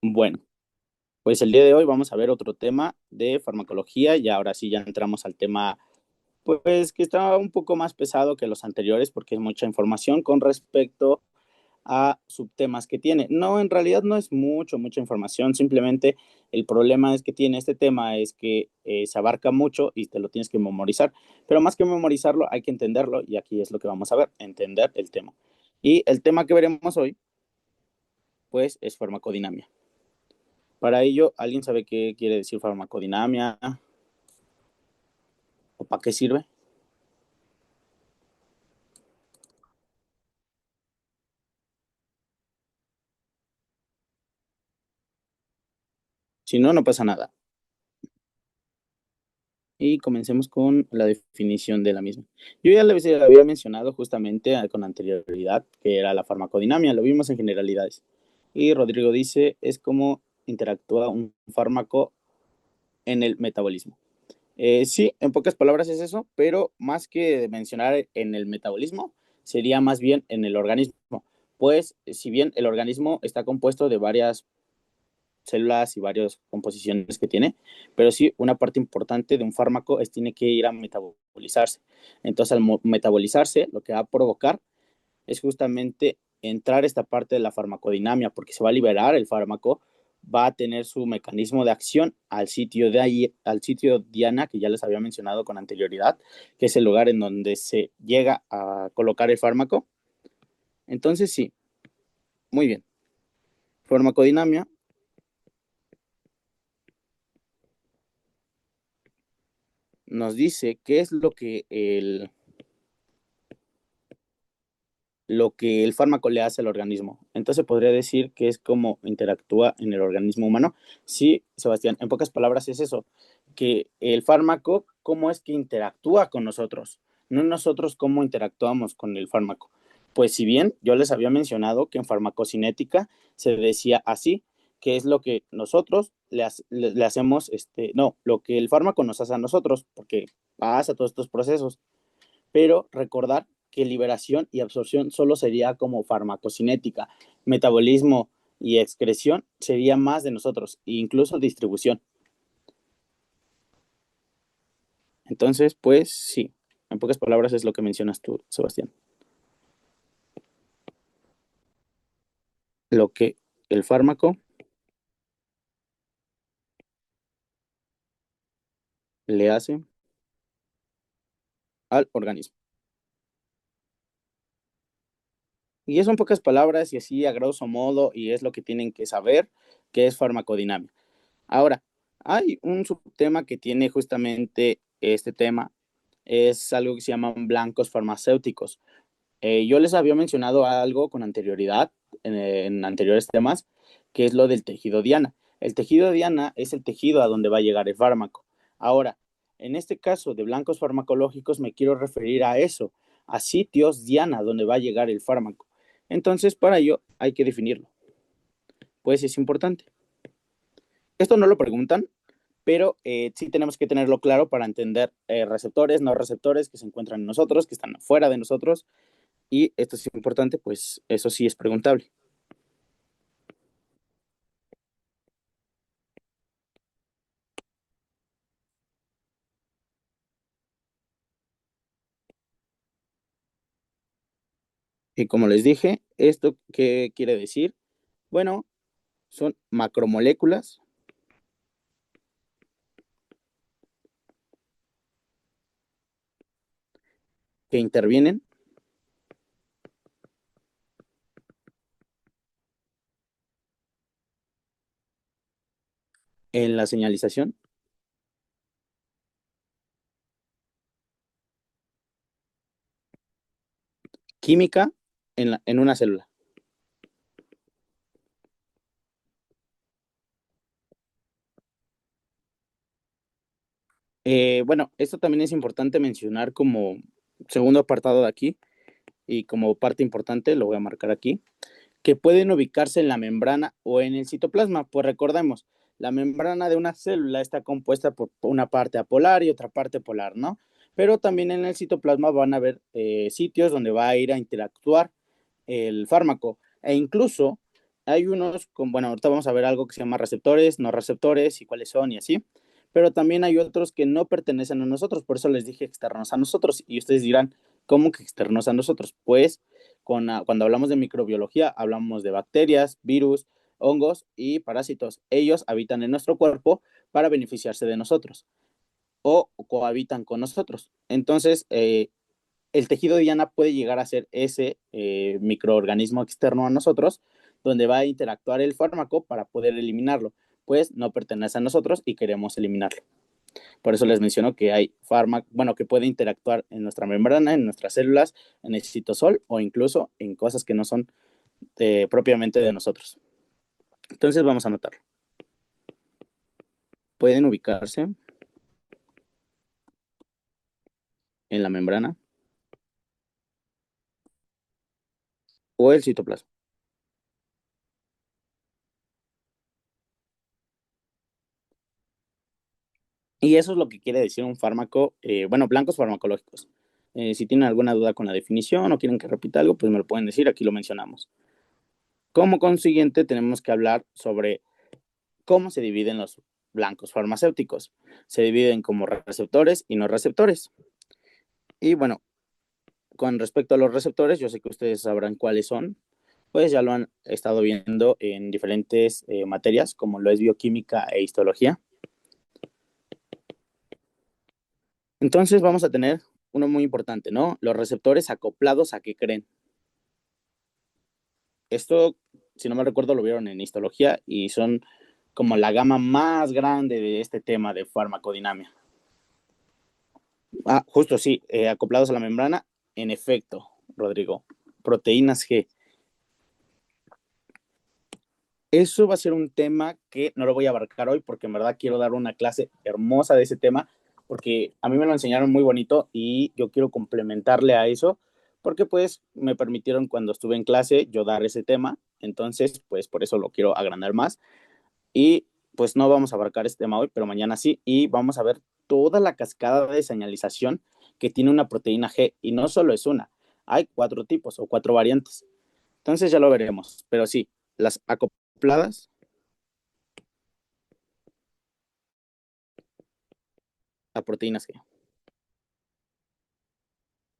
Bueno, pues el día de hoy vamos a ver otro tema de farmacología y ahora sí ya entramos al tema, pues que está un poco más pesado que los anteriores porque es mucha información con respecto a subtemas que tiene. No, en realidad no es mucha información, simplemente el problema es que tiene este tema es que se abarca mucho y te lo tienes que memorizar, pero más que memorizarlo hay que entenderlo y aquí es lo que vamos a ver, entender el tema. Y el tema que veremos hoy, pues es farmacodinamia. Para ello, ¿alguien sabe qué quiere decir farmacodinamia o para qué sirve? Si no, no pasa nada. Y comencemos con la definición de la misma. Yo ya les había mencionado justamente con anterioridad que era la farmacodinamia, lo vimos en generalidades. Y Rodrigo dice, es como interactúa un fármaco en el metabolismo. Sí, en pocas palabras es eso, pero más que mencionar en el metabolismo, sería más bien en el organismo. Pues si bien el organismo está compuesto de varias células y varias composiciones que tiene, pero sí una parte importante de un fármaco es tiene que ir a metabolizarse. Entonces, al metabolizarse, lo que va a provocar es justamente entrar esta parte de la farmacodinamia, porque se va a liberar el fármaco, va a tener su mecanismo de acción al sitio de ahí, al sitio diana, que ya les había mencionado con anterioridad, que es el lugar en donde se llega a colocar el fármaco. Entonces, sí, muy bien. Farmacodinamia nos dice qué es lo que el fármaco le hace al organismo. Entonces podría decir que es como interactúa en el organismo humano. Sí, Sebastián, en pocas palabras es eso, que el fármaco, cómo es que interactúa con nosotros, no nosotros cómo interactuamos con el fármaco. Pues si bien yo les había mencionado que en farmacocinética se decía así, que es lo que nosotros le hacemos, no, lo que el fármaco nos hace a nosotros, porque pasa todos estos procesos, pero recordar que liberación y absorción solo sería como farmacocinética, metabolismo y excreción sería más de nosotros, e incluso distribución. Entonces, pues sí, en pocas palabras es lo que mencionas tú, Sebastián. Lo que el fármaco le hace al organismo. Y eso en pocas palabras y así a grosso modo, y es lo que tienen que saber, que es farmacodinamia. Ahora, hay un subtema que tiene justamente este tema, es algo que se llaman blancos farmacéuticos. Yo les había mencionado algo con anterioridad, en anteriores temas, que es lo del tejido diana. El tejido diana es el tejido a donde va a llegar el fármaco. Ahora, en este caso de blancos farmacológicos me quiero referir a eso, a sitios diana donde va a llegar el fármaco. Entonces, para ello hay que definirlo. Pues es importante. Esto no lo preguntan, pero sí tenemos que tenerlo claro para entender receptores, no receptores que se encuentran en nosotros, que están fuera de nosotros, y esto es importante, pues eso sí es preguntable. Y como les dije, ¿esto qué quiere decir? Bueno, son macromoléculas que intervienen en la señalización química en una célula. Bueno, esto también es importante mencionar como segundo apartado de aquí y como parte importante, lo voy a marcar aquí, que pueden ubicarse en la membrana o en el citoplasma. Pues recordemos, la membrana de una célula está compuesta por una parte apolar y otra parte polar, ¿no? Pero también en el citoplasma van a haber sitios donde va a ir a interactuar el fármaco e incluso Hay unos, bueno, ahorita vamos a ver algo que se llama receptores, no receptores y cuáles son y así, pero también hay otros que no pertenecen a nosotros, por eso les dije externos a nosotros, y ustedes dirán, ¿cómo que externos a nosotros? Pues cuando hablamos de microbiología, hablamos de bacterias, virus, hongos y parásitos. Ellos habitan en nuestro cuerpo para beneficiarse de nosotros o cohabitan con nosotros. Entonces, el tejido de llana puede llegar a ser ese microorganismo externo a nosotros, donde va a interactuar el fármaco para poder eliminarlo, pues no pertenece a nosotros y queremos eliminarlo. Por eso les menciono que hay fármaco, bueno, que puede interactuar en nuestra membrana, en nuestras células, en el citosol o incluso en cosas que no son propiamente de nosotros. Entonces vamos a anotar. Pueden ubicarse en la membrana o el citoplasma. Y eso es lo que quiere decir un fármaco, bueno, blancos farmacológicos. Si tienen alguna duda con la definición o quieren que repita algo, pues me lo pueden decir, aquí lo mencionamos. Como consiguiente, tenemos que hablar sobre cómo se dividen los blancos farmacéuticos. Se dividen como receptores y no receptores. Y bueno, con respecto a los receptores, yo sé que ustedes sabrán cuáles son, pues ya lo han estado viendo en diferentes materias, como lo es bioquímica e histología. Entonces vamos a tener uno muy importante, ¿no? Los receptores acoplados a qué creen. Esto, si no me recuerdo, lo vieron en histología y son como la gama más grande de este tema de farmacodinamia. Ah, justo sí, acoplados a la membrana, en efecto, Rodrigo, proteínas G. Eso va a ser un tema que no lo voy a abarcar hoy porque en verdad quiero dar una clase hermosa de ese tema porque a mí me lo enseñaron muy bonito y yo quiero complementarle a eso porque pues me permitieron cuando estuve en clase yo dar ese tema, entonces pues por eso lo quiero agrandar más y pues no vamos a abarcar este tema hoy, pero mañana sí y vamos a ver toda la cascada de señalización que tiene una proteína G y no solo es una, hay 4 tipos o 4 variantes, entonces ya lo veremos, pero sí, las acopladas a proteínas G.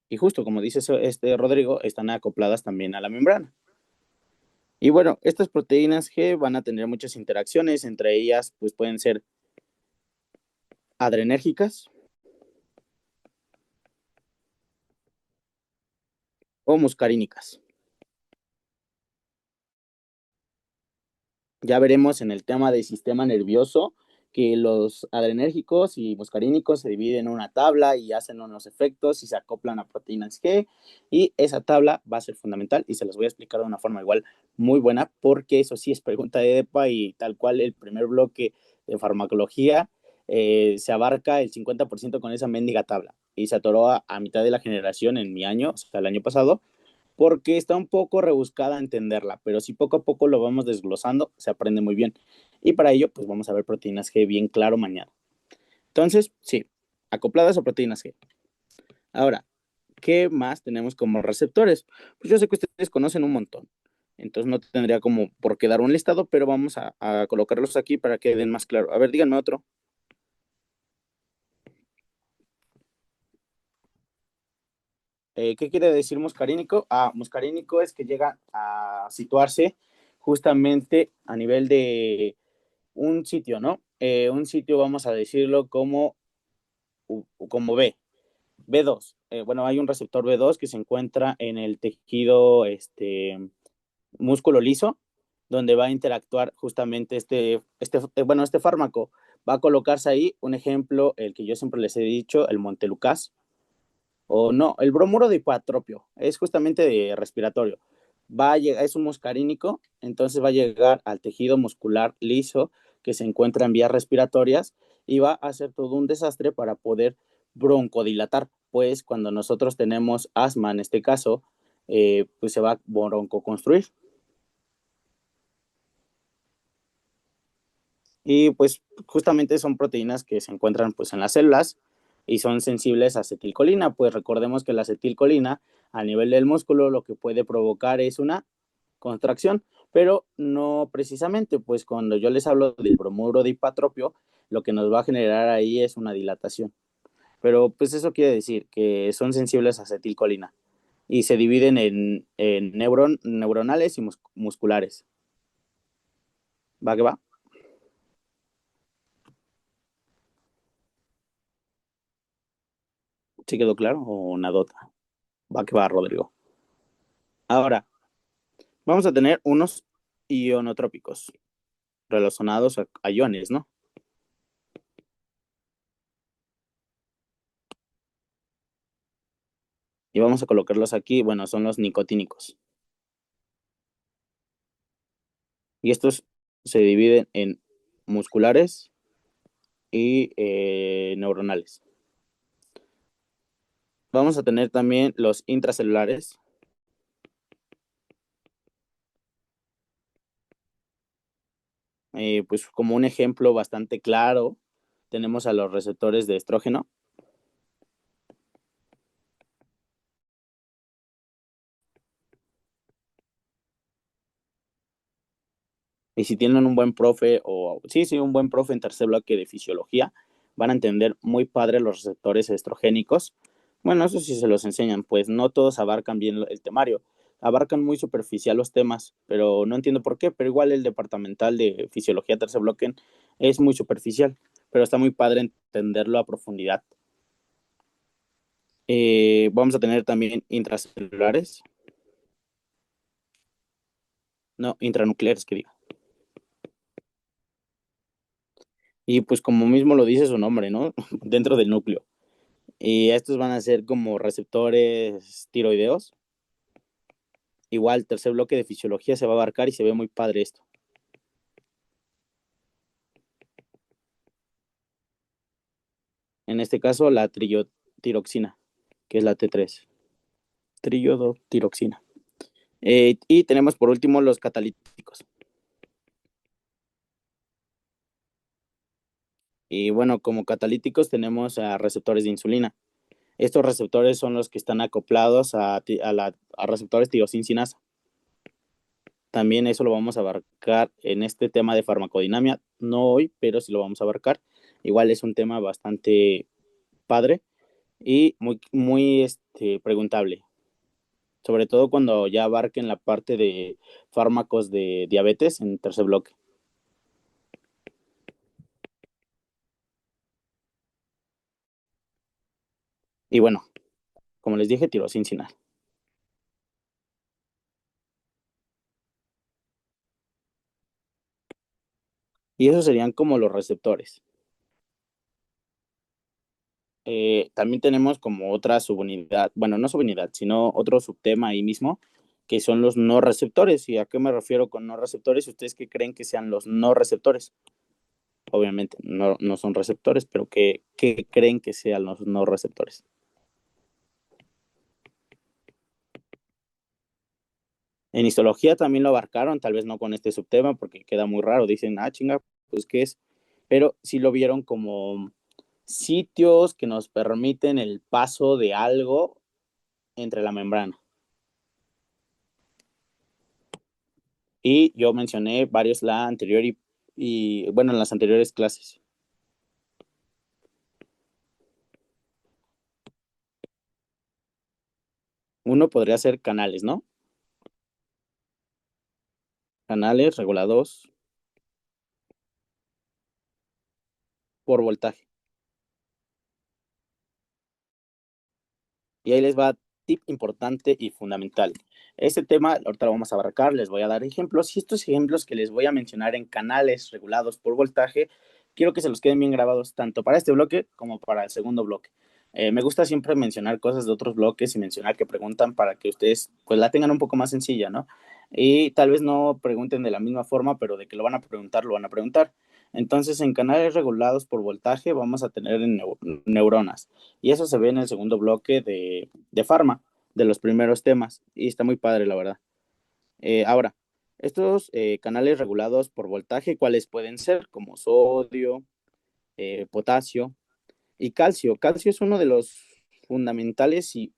Y justo como dice este Rodrigo, están acopladas también a la membrana. Y bueno, estas proteínas G van a tener muchas interacciones, entre ellas pues pueden ser adrenérgicas o muscarínicas. Ya veremos en el tema del sistema nervioso que los adrenérgicos y muscarínicos se dividen en una tabla y hacen unos efectos y se acoplan a proteínas G y esa tabla va a ser fundamental y se las voy a explicar de una forma igual muy buena porque eso sí es pregunta de EPA y tal cual el primer bloque de farmacología se abarca el 50% con esa mendiga tabla y se atoró a mitad de la generación en mi año, o sea, el año pasado, porque está un poco rebuscada entenderla, pero si poco a poco lo vamos desglosando, se aprende muy bien. Y para ello, pues vamos a ver proteínas G bien claro mañana. Entonces, sí, acopladas a proteínas G. Ahora, ¿qué más tenemos como receptores? Pues yo sé que ustedes conocen un montón, entonces no tendría como por qué dar un listado, pero vamos a colocarlos aquí para que den más claro. A ver, díganme otro. ¿Qué quiere decir muscarínico? Muscarínico es que llega a situarse justamente a nivel de un sitio, ¿no? Un sitio, vamos a decirlo como B2. Bueno, hay un receptor B2 que se encuentra en el tejido músculo liso, donde va a interactuar justamente bueno, este fármaco. Va a colocarse ahí, un ejemplo, el que yo siempre les he dicho, el Montelukast, o no, el bromuro de hipatropio, es justamente de respiratorio. Va a llegar, es un muscarínico, entonces va a llegar al tejido muscular liso que se encuentra en vías respiratorias y va a hacer todo un desastre para poder broncodilatar, pues cuando nosotros tenemos asma en este caso, pues se va a broncoconstruir. Y pues justamente son proteínas que se encuentran pues en las células y son sensibles a acetilcolina, pues recordemos que la acetilcolina a nivel del músculo lo que puede provocar es una contracción, pero no precisamente, pues cuando yo les hablo del bromuro de hipatropio, lo que nos va a generar ahí es una dilatación. Pero pues eso quiere decir que son sensibles a acetilcolina y se dividen en neuronales y musculares. ¿Va que va? ¿Sí quedó claro o nadota? Va que va, Rodrigo. Ahora, vamos a tener unos ionotrópicos relacionados a iones, ¿no? Y vamos a colocarlos aquí, bueno, son los nicotínicos. Y estos se dividen en musculares y neuronales. Vamos a tener también los intracelulares. Pues como un ejemplo bastante claro, tenemos a los receptores de estrógeno. Y si tienen un buen profe, o sí, un buen profe en tercer bloque de fisiología, van a entender muy padre los receptores estrogénicos. Bueno, eso sí se los enseñan, pues no todos abarcan bien el temario. Abarcan muy superficial los temas, pero no entiendo por qué, pero igual el departamental de fisiología tercer bloque es muy superficial, pero está muy padre entenderlo a profundidad. Vamos a tener también intracelulares, no, intranucleares, que diga. Y pues como mismo lo dice su nombre, ¿no? Dentro del núcleo. Y estos van a ser como receptores tiroideos. Igual, tercer bloque de fisiología se va a abarcar y se ve muy padre esto. En este caso, la trillotiroxina, que es la T3. Trillodotiroxina. Y tenemos por último los catalíticos. Y bueno, como catalíticos tenemos a receptores de insulina. Estos receptores son los que están acoplados a receptores tirosina. También eso lo vamos a abarcar en este tema de farmacodinamia, no hoy, pero sí lo vamos a abarcar. Igual es un tema bastante padre y muy preguntable, sobre todo cuando ya abarquen la parte de fármacos de diabetes en tercer bloque. Y bueno, como les dije, tirosina. Y esos serían como los receptores. También tenemos como otra subunidad, bueno, no subunidad, sino otro subtema ahí mismo, que son los no receptores. ¿Y a qué me refiero con no receptores? ¿Ustedes qué creen que sean los no receptores? Obviamente no son receptores, pero ¿qué creen que sean los no receptores? En histología también lo abarcaron, tal vez no con este subtema, porque queda muy raro. Dicen, chinga, pues ¿qué es? Pero sí lo vieron como sitios que nos permiten el paso de algo entre la membrana. Y yo mencioné varios la anterior bueno, en las anteriores clases. Uno podría ser canales, ¿no? Canales regulados por voltaje. Y ahí les va tip importante y fundamental. Este tema ahorita lo vamos a abarcar, les voy a dar ejemplos y estos ejemplos que les voy a mencionar en canales regulados por voltaje, quiero que se los queden bien grabados tanto para este bloque como para el segundo bloque. Me gusta siempre mencionar cosas de otros bloques y mencionar que preguntan para que ustedes pues la tengan un poco más sencilla, ¿no? Y tal vez no pregunten de la misma forma, pero de que lo van a preguntar, lo van a preguntar. Entonces, en canales regulados por voltaje vamos a tener neuronas. Y eso se ve en el segundo bloque de Pharma, de los primeros temas. Y está muy padre, la verdad. Ahora, estos canales regulados por voltaje, ¿cuáles pueden ser? Como sodio, potasio y calcio. Calcio es uno de los fundamentales y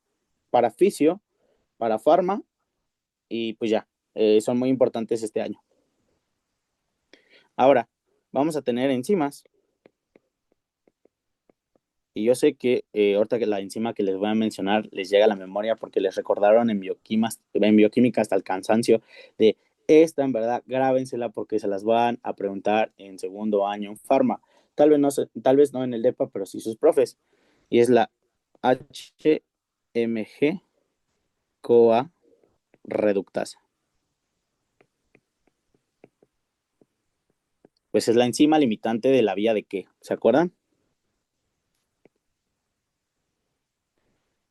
para fisio, para Pharma y pues ya. son muy importantes este año. Ahora, vamos a tener enzimas. Y yo sé que ahorita que la enzima que les voy a mencionar les llega a la memoria porque les recordaron en bioquímica hasta el cansancio de esta, en verdad, grábensela porque se las van a preguntar en segundo año en farma. Tal vez no en el DEPA, pero sí sus profes. Y es la HMG-CoA reductasa. Pues es la enzima limitante de la vía de qué, ¿se acuerdan?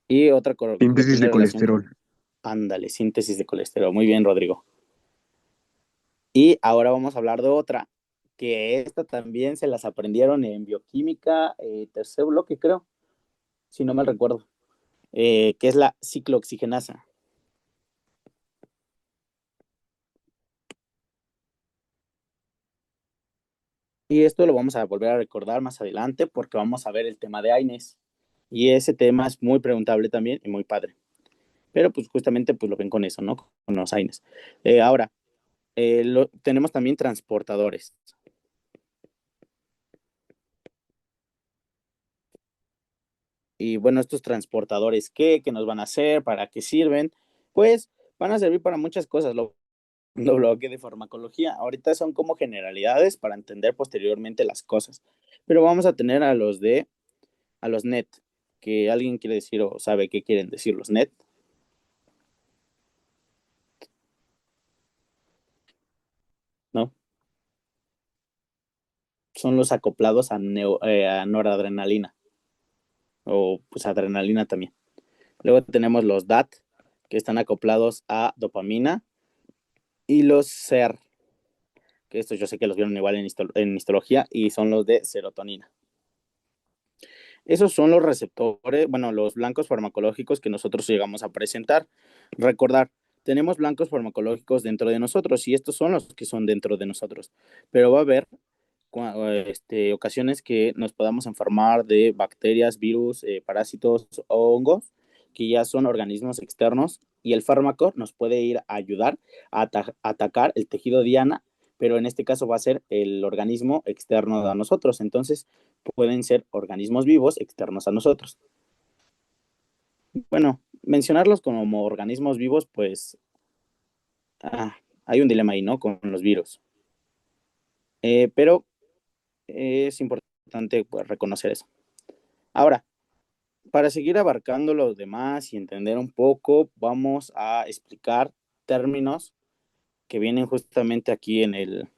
Y otra que Síntesis tiene de relación con, colesterol. ándale, síntesis de colesterol. Muy bien, Rodrigo. Y ahora vamos a hablar de otra, que esta también se las aprendieron en bioquímica, tercer bloque creo, si no mal recuerdo, que es la ciclooxigenasa. Y esto lo vamos a volver a recordar más adelante porque vamos a ver el tema de AINES. Y ese tema es muy preguntable también y muy padre. Pero pues justamente pues lo ven con eso, ¿no? Con los AINES. Ahora, tenemos también transportadores. Y bueno, estos transportadores, ¿qué nos van a hacer? ¿Para qué sirven? Pues van a servir para muchas cosas. Lo bloque de farmacología. Ahorita son como generalidades para entender posteriormente las cosas. Pero vamos a tener a los NET, que alguien quiere decir o sabe qué quieren decir los NET, ¿no? Son los acoplados a noradrenalina o pues adrenalina también. Luego tenemos los DAT, que están acoplados a dopamina, y los SER, que estos yo sé que los vieron igual en histología, y son los de serotonina. Esos son los receptores, bueno, los blancos farmacológicos que nosotros llegamos a presentar. Recordar, tenemos blancos farmacológicos dentro de nosotros y estos son los que son dentro de nosotros. Pero va a haber ocasiones que nos podamos enfermar de bacterias, virus, parásitos o hongos, que ya son organismos externos y el fármaco nos puede ir a ayudar a atacar el tejido diana, pero en este caso va a ser el organismo externo a nosotros. Entonces, pueden ser organismos vivos externos a nosotros. Bueno, mencionarlos como organismos vivos, pues hay un dilema ahí, ¿no? Con los virus. Pero es importante pues, reconocer eso. Ahora, para seguir abarcando los demás y entender un poco, vamos a explicar términos que vienen justamente aquí en el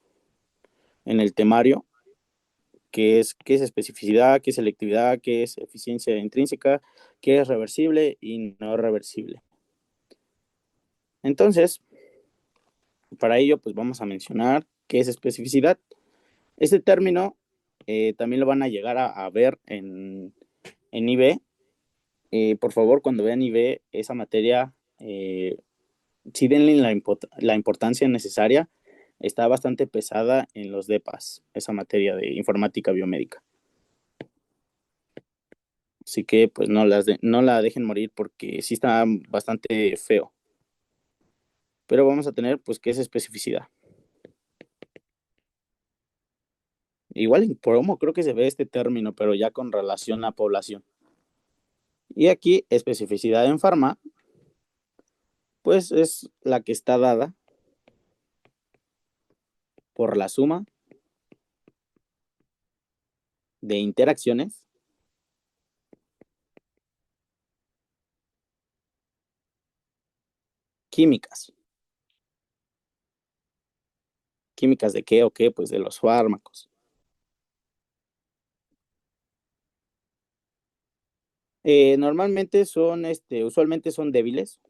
temario, qué es especificidad, qué es selectividad, qué es eficiencia intrínseca, qué es reversible y no reversible. Entonces, para ello, pues vamos a mencionar qué es especificidad. Este término también lo van a llegar a ver en IB. Por favor, cuando vean IB, esa materia, sí denle la importancia necesaria. Está bastante pesada en los DEPAS, esa materia de informática biomédica. Así que pues no la dejen morir porque sí está bastante feo. Pero vamos a tener pues qué es especificidad. Igual en promo creo que se ve este término, pero ya con relación a población. Y aquí especificidad en farma, pues es la que está dada por la suma de interacciones químicas. ¿Químicas de qué o qué? Pues de los fármacos. Normalmente usualmente son débiles.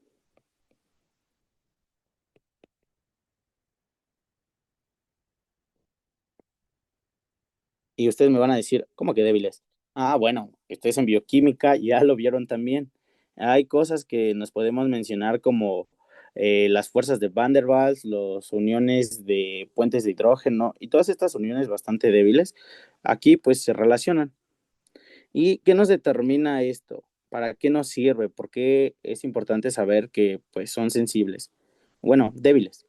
Y ustedes me van a decir, ¿cómo que débiles? Ah, bueno, ustedes en bioquímica ya lo vieron también. Hay cosas que nos podemos mencionar como las fuerzas de Van der Waals, las uniones de puentes de hidrógeno y todas estas uniones bastante débiles, aquí pues se relacionan. ¿Y qué nos determina esto? ¿Para qué nos sirve? ¿Por qué es importante saber que pues son sensibles? Bueno, débiles.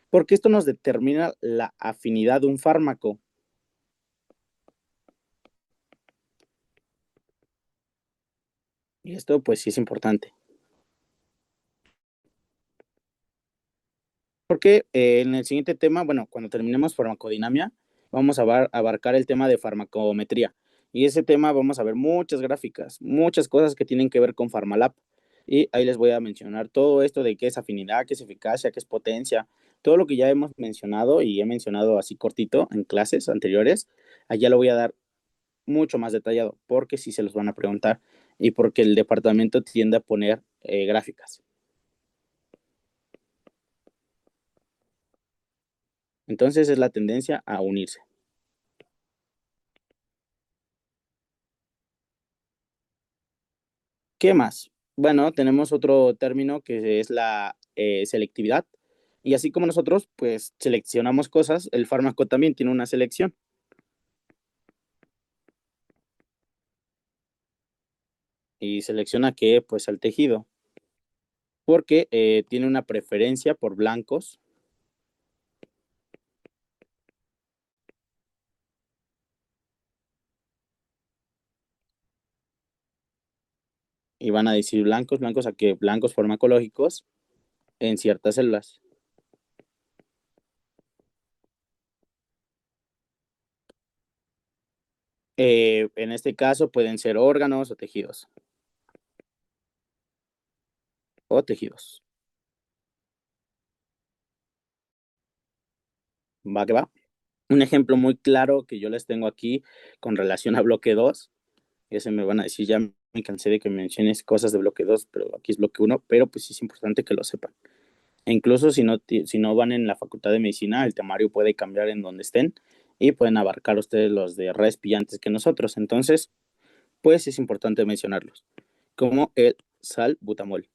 porque esto nos determina la afinidad de un fármaco. Y esto pues sí es importante. Porque en el siguiente tema, bueno, cuando terminemos farmacodinamia, vamos a abarcar el tema de farmacometría. Y ese tema vamos a ver muchas gráficas, muchas cosas que tienen que ver con Farmalab. Y ahí les voy a mencionar todo esto de qué es afinidad, qué es eficacia, qué es potencia, todo lo que ya hemos mencionado y he mencionado así cortito en clases anteriores. Allá lo voy a dar mucho más detallado porque sí se los van a preguntar y porque el departamento tiende a poner gráficas. Entonces es la tendencia a unirse. ¿Qué más? Bueno, tenemos otro término que es la selectividad. Y así como nosotros, pues, seleccionamos cosas, el fármaco también tiene una selección. ¿Y selecciona qué? Pues al tejido. Porque tiene una preferencia por blancos y van a decir blancos, blancos a qué? Blancos farmacológicos en ciertas células. En este caso pueden ser órganos o tejidos. O tejidos. Va que va. Un ejemplo muy claro que yo les tengo aquí con relación a bloque 2. Ya se me van a decir, ya me cansé de que menciones cosas de bloque 2, pero aquí es bloque uno, pero pues sí es importante que lo sepan. E incluso si no van en la facultad de medicina, el temario puede cambiar en donde estén y pueden abarcar ustedes los de RESPI antes que nosotros. Entonces, pues es importante mencionarlos, como el salbutamol.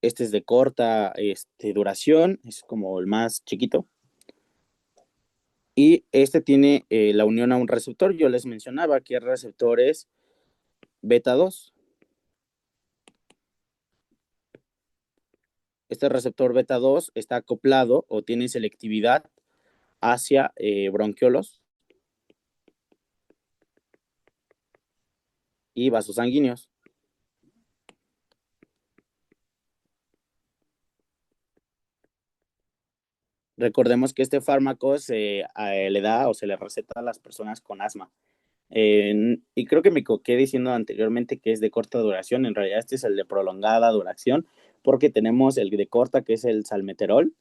Este es de corta duración, es como el más chiquito. Y este tiene la unión a un receptor. Yo les mencionaba que el receptor es beta 2. Este receptor beta 2 está acoplado o tiene selectividad hacia bronquiolos y vasos sanguíneos. Recordemos que este fármaco le da o se le receta a las personas con asma. Y creo que me coqué diciendo anteriormente que es de corta duración. En realidad este es el de prolongada duración porque tenemos el de corta que es el salmeterol,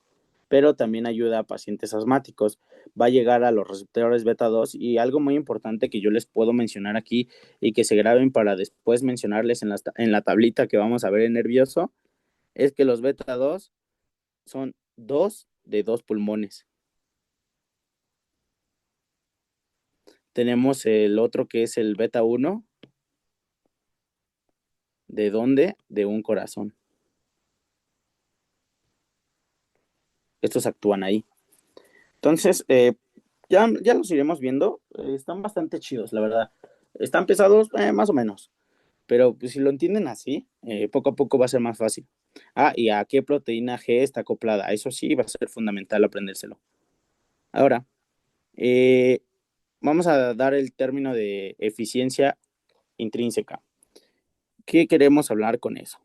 pero también ayuda a pacientes asmáticos. Va a llegar a los receptores beta 2 y algo muy importante que yo les puedo mencionar aquí y que se graben para después mencionarles en la tablita que vamos a ver en nervioso, es que los beta 2 son dos de dos pulmones. Tenemos el otro que es el beta 1, ¿de dónde? De un corazón. Estos actúan ahí. Entonces, ya los iremos viendo. Están bastante chidos, la verdad. Están pesados, más o menos. Pero pues, si lo entienden así, poco a poco va a ser más fácil. Ah, y a qué proteína G está acoplada. Eso sí va a ser fundamental aprendérselo. Ahora, eh, vamos a dar el término de eficiencia intrínseca. ¿Qué queremos hablar con eso?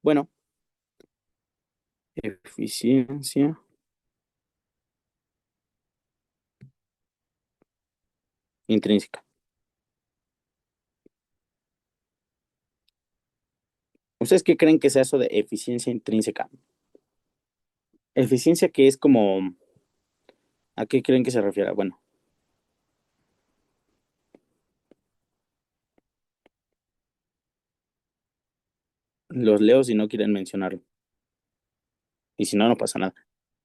Bueno, eficiencia intrínseca. ¿Ustedes qué creen que sea eso de eficiencia intrínseca? Eficiencia que es como, ¿a qué creen que se refiere? Bueno, los leo si no quieren mencionarlo. Y si no, no pasa nada.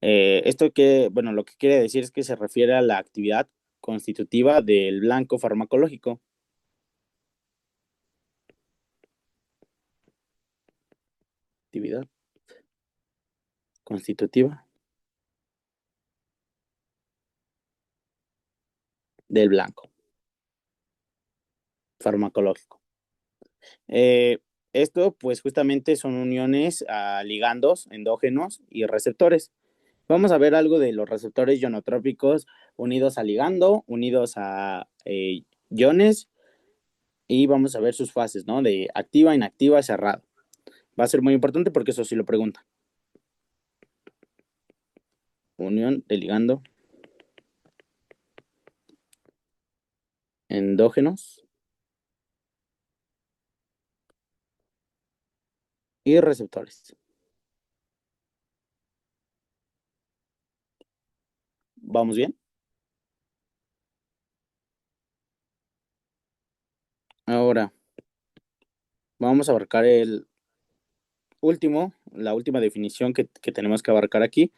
Esto que, bueno, lo que quiere decir es que se refiere a la actividad constitutiva del blanco farmacológico. Actividad constitutiva del blanco farmacológico. Esto, pues justamente son uniones a ligandos, endógenos y receptores. Vamos a ver algo de los receptores ionotrópicos unidos a ligando, unidos a iones, y vamos a ver sus fases, ¿no? De activa, inactiva, cerrado. Va a ser muy importante porque eso sí lo pregunta. Unión de ligando, endógenos y receptores. ¿Vamos bien? Ahora vamos a abarcar la última definición que tenemos que abarcar aquí.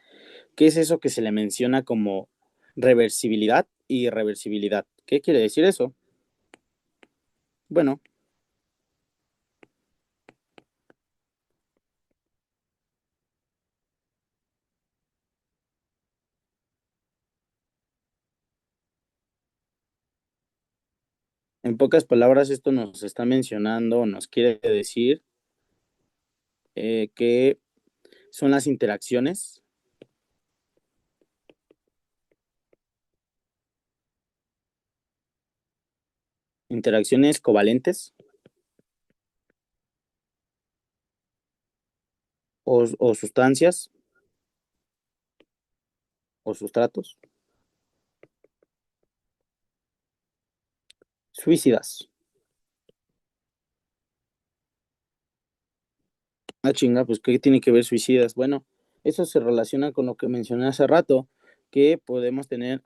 ¿Qué es eso que se le menciona como reversibilidad y irreversibilidad? ¿Qué quiere decir eso? Bueno, en pocas palabras, esto nos está mencionando, nos quiere decir que son las interacciones covalentes o sustancias o sustratos suicidas. Ah, chinga, pues ¿qué tiene que ver suicidas? Bueno, eso se relaciona con lo que mencioné hace rato, que podemos tener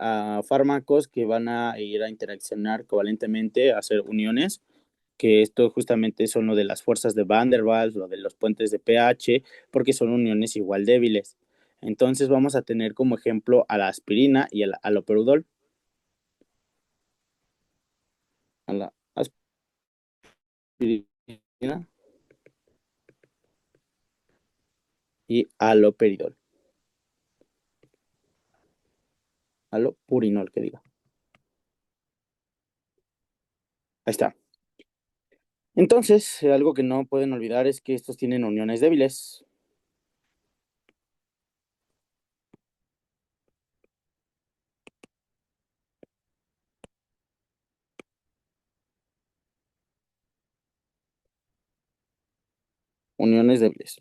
fármacos que van a ir a interaccionar covalentemente, a hacer uniones, que esto justamente son lo de las fuerzas de Van der Waals, lo de los puentes de pH, porque son uniones igual débiles. Entonces vamos a tener como ejemplo a la aspirina y al aloperidol. A la aspirina y aloperidol. Alopurinol, que diga. Ahí está. Entonces, algo que no pueden olvidar es que estos tienen uniones débiles. Uniones débiles.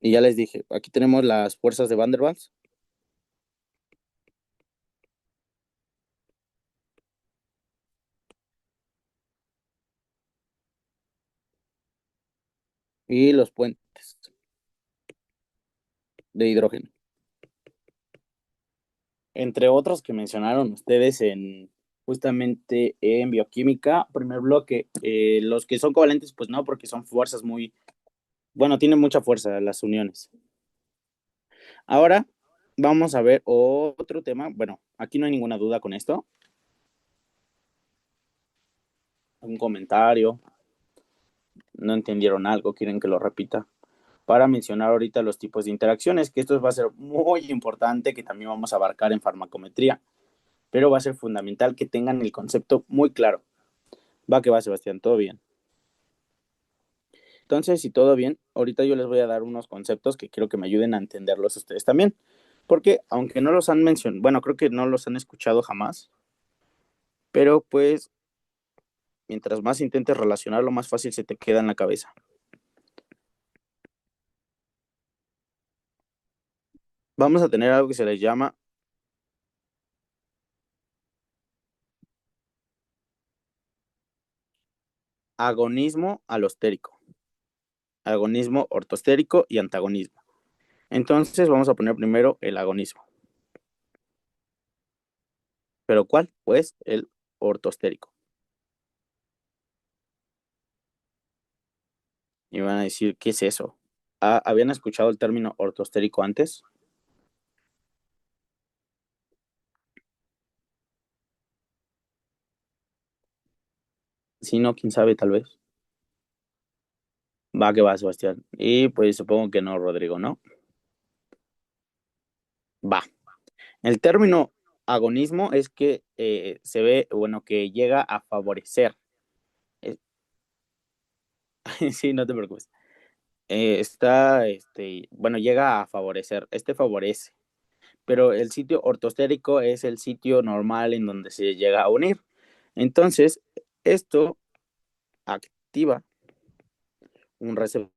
Y ya les dije, aquí tenemos las fuerzas de Van der Waals y los puentes de hidrógeno. Entre otros que mencionaron ustedes justamente en bioquímica, primer bloque, los que son covalentes, pues no, porque son fuerzas bueno, tienen mucha fuerza las uniones. Ahora vamos a ver otro tema. Bueno, aquí no hay ninguna duda con esto. Un comentario, no entendieron algo, quieren que lo repita. Para mencionar ahorita los tipos de interacciones, que esto va a ser muy importante, que también vamos a abarcar en farmacometría, pero va a ser fundamental que tengan el concepto muy claro. Va que va, Sebastián, todo bien. Entonces, si todo bien, ahorita yo les voy a dar unos conceptos que quiero que me ayuden a entenderlos ustedes también, porque aunque no los han mencionado, bueno, creo que no los han escuchado jamás, pero pues mientras más intentes relacionarlo, más fácil se te queda en la cabeza. Vamos a tener algo que se les llama agonismo alostérico, agonismo ortostérico y antagonismo. Entonces vamos a poner primero el agonismo. ¿Pero cuál? Pues el ortostérico. Y van a decir, ¿qué es eso? ¿Habían escuchado el término ortostérico antes? Si no, quién sabe, tal vez. Va que va, Sebastián. Y pues supongo que no, Rodrigo, ¿no? Va. El término agonismo es que se ve, bueno, que llega a favorecer. Sí, no te preocupes. Está, bueno, llega a favorecer, favorece, pero el sitio ortostérico es el sitio normal en donde se llega a unir. Entonces, esto activa un receptor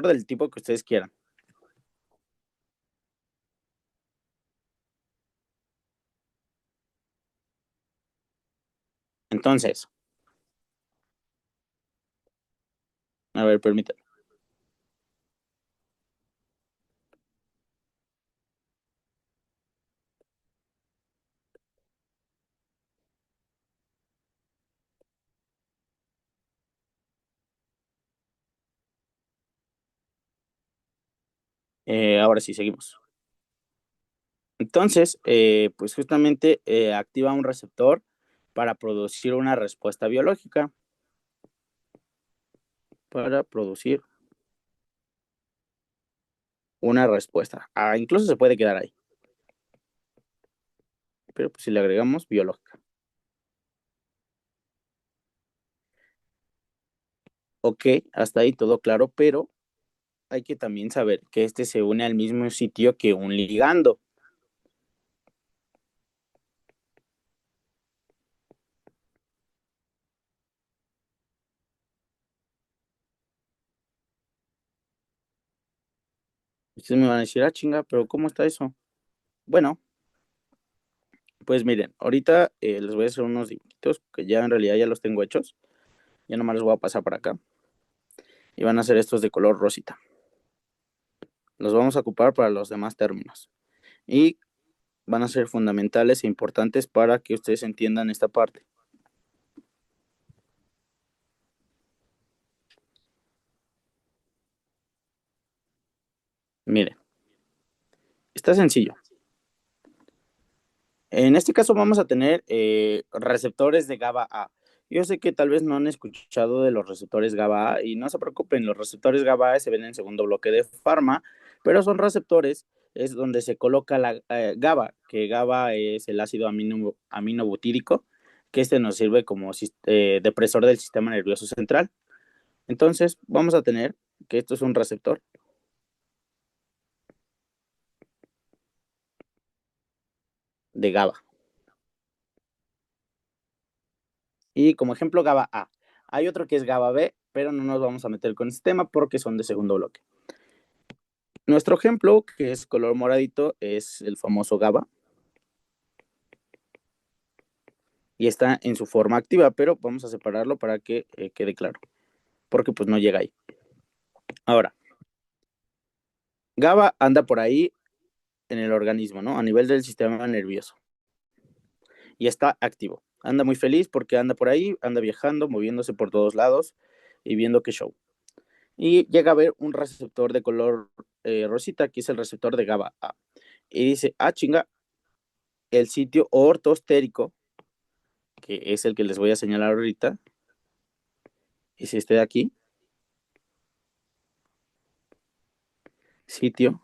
del tipo que ustedes quieran. Entonces, a ver, permítame. Ahora sí, seguimos. Entonces, pues justamente activa un receptor para producir una respuesta biológica, para producir una respuesta. Incluso se puede quedar ahí, pero pues si le agregamos biológica. Ok, hasta ahí todo claro, pero hay que también saber que este se une al mismo sitio que un ligando. Ustedes me van a decir, chinga, pero ¿cómo está eso? Bueno, pues miren, ahorita les voy a hacer unos dibujitos que ya en realidad ya los tengo hechos. Ya nomás los voy a pasar para acá. Y van a ser estos de color rosita. Los vamos a ocupar para los demás términos. Y van a ser fundamentales e importantes para que ustedes entiendan esta parte. Miren, está sencillo. En este caso vamos a tener receptores de GABA A. Yo sé que tal vez no han escuchado de los receptores GABA A y no se preocupen, los receptores GABA A se ven en el segundo bloque de Pharma, pero son receptores, es donde se coloca la GABA, que GABA es el ácido aminobutírico, que este nos sirve como depresor del sistema nervioso central. Entonces vamos a tener que esto es un receptor de GABA. Y como ejemplo, GABA A. Hay otro que es GABA B, pero no nos vamos a meter con este tema porque son de segundo bloque. Nuestro ejemplo, que es color moradito, es el famoso GABA. Y está en su forma activa, pero vamos a separarlo para que quede claro. Porque pues no llega ahí. Ahora, GABA anda por ahí en el organismo, ¿no? A nivel del sistema nervioso. Y está activo. Anda muy feliz porque anda por ahí, anda viajando, moviéndose por todos lados y viendo qué show. Y llega a ver un receptor de color rosita, que es el receptor de GABA A. Y dice, chinga, el sitio ortostérico, que es el que les voy a señalar ahorita, es este de aquí, sitio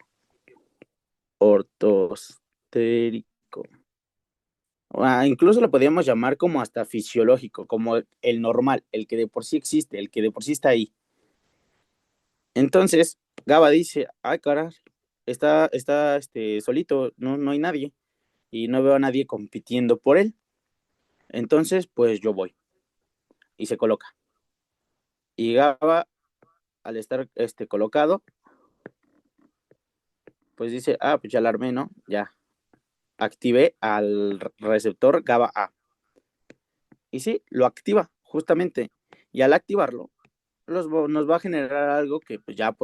ortostérico. Incluso lo podríamos llamar como hasta fisiológico, como el normal, el que de por sí existe, el que de por sí está ahí. Entonces, GABA dice, caray, está solito, no hay nadie, y no veo a nadie compitiendo por él. Entonces, pues yo voy, y se coloca. Y GABA, al estar colocado, pues dice, pues ya la armé, ¿no? Ya, activé al receptor GABA A. Y sí, lo activa, justamente. Y al activarlo, nos va a generar algo que pues ya...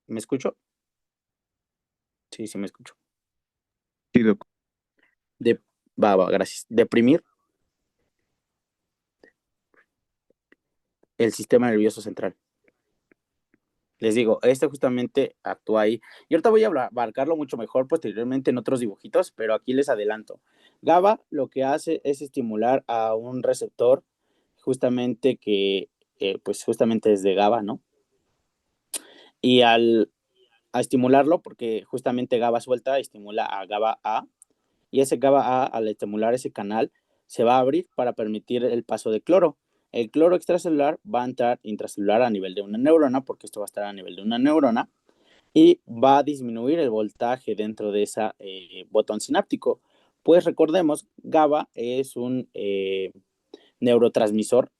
¿Me escucho? Sí, sí me escucho. Sí, doc. De, gracias. Deprimir el sistema nervioso central. Les digo, este justamente actúa ahí. Y ahorita voy a abarcarlo mucho mejor posteriormente en otros dibujitos, pero aquí les adelanto. GABA lo que hace es estimular a un receptor justamente que, pues justamente es de GABA, ¿no? Y a estimularlo, porque justamente GABA suelta estimula a GABA A, y ese GABA A, al estimular ese canal, se va a abrir para permitir el paso de cloro. El cloro extracelular va a entrar intracelular a nivel de una neurona, porque esto va a estar a nivel de una neurona, y va a disminuir el voltaje dentro de ese botón sináptico. Pues recordemos, GABA es un neurotransmisor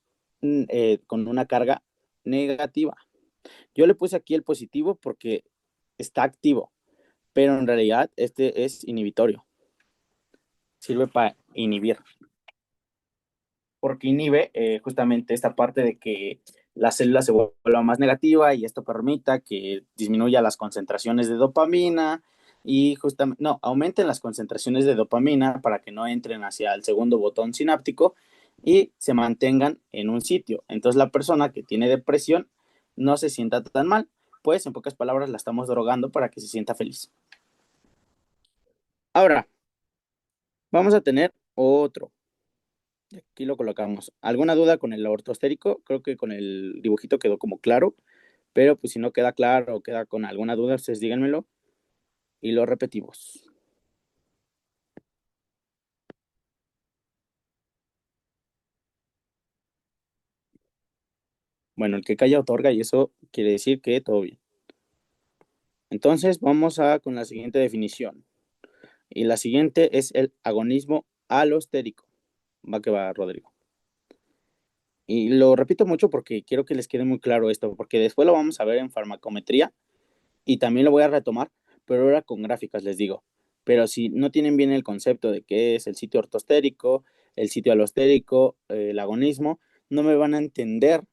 con una carga negativa. Yo le puse aquí el positivo porque está activo, pero en realidad este es inhibitorio. Sirve para inhibir, porque inhibe justamente esta parte de que la célula se vuelva más negativa y esto permita que disminuya las concentraciones de dopamina y justamente, no, aumenten las concentraciones de dopamina para que no entren hacia el segundo botón sináptico y se mantengan en un sitio. Entonces la persona que tiene depresión no se sienta tan mal, pues en pocas palabras la estamos drogando para que se sienta feliz. Ahora, vamos a tener otro. Aquí lo colocamos. ¿Alguna duda con el ortostérico? Creo que con el dibujito quedó como claro, pero pues si no queda claro o queda con alguna duda, ustedes díganmelo y lo repetimos. Bueno, el que calla otorga y eso quiere decir que todo bien. Entonces vamos con la siguiente definición. Y la siguiente es el agonismo alostérico. Va que va, Rodrigo. Y lo repito mucho porque quiero que les quede muy claro esto, porque después lo vamos a ver en farmacometría y también lo voy a retomar, pero ahora con gráficas les digo. Pero si no tienen bien el concepto de qué es el sitio ortostérico, el sitio alostérico, el agonismo, no me van a entender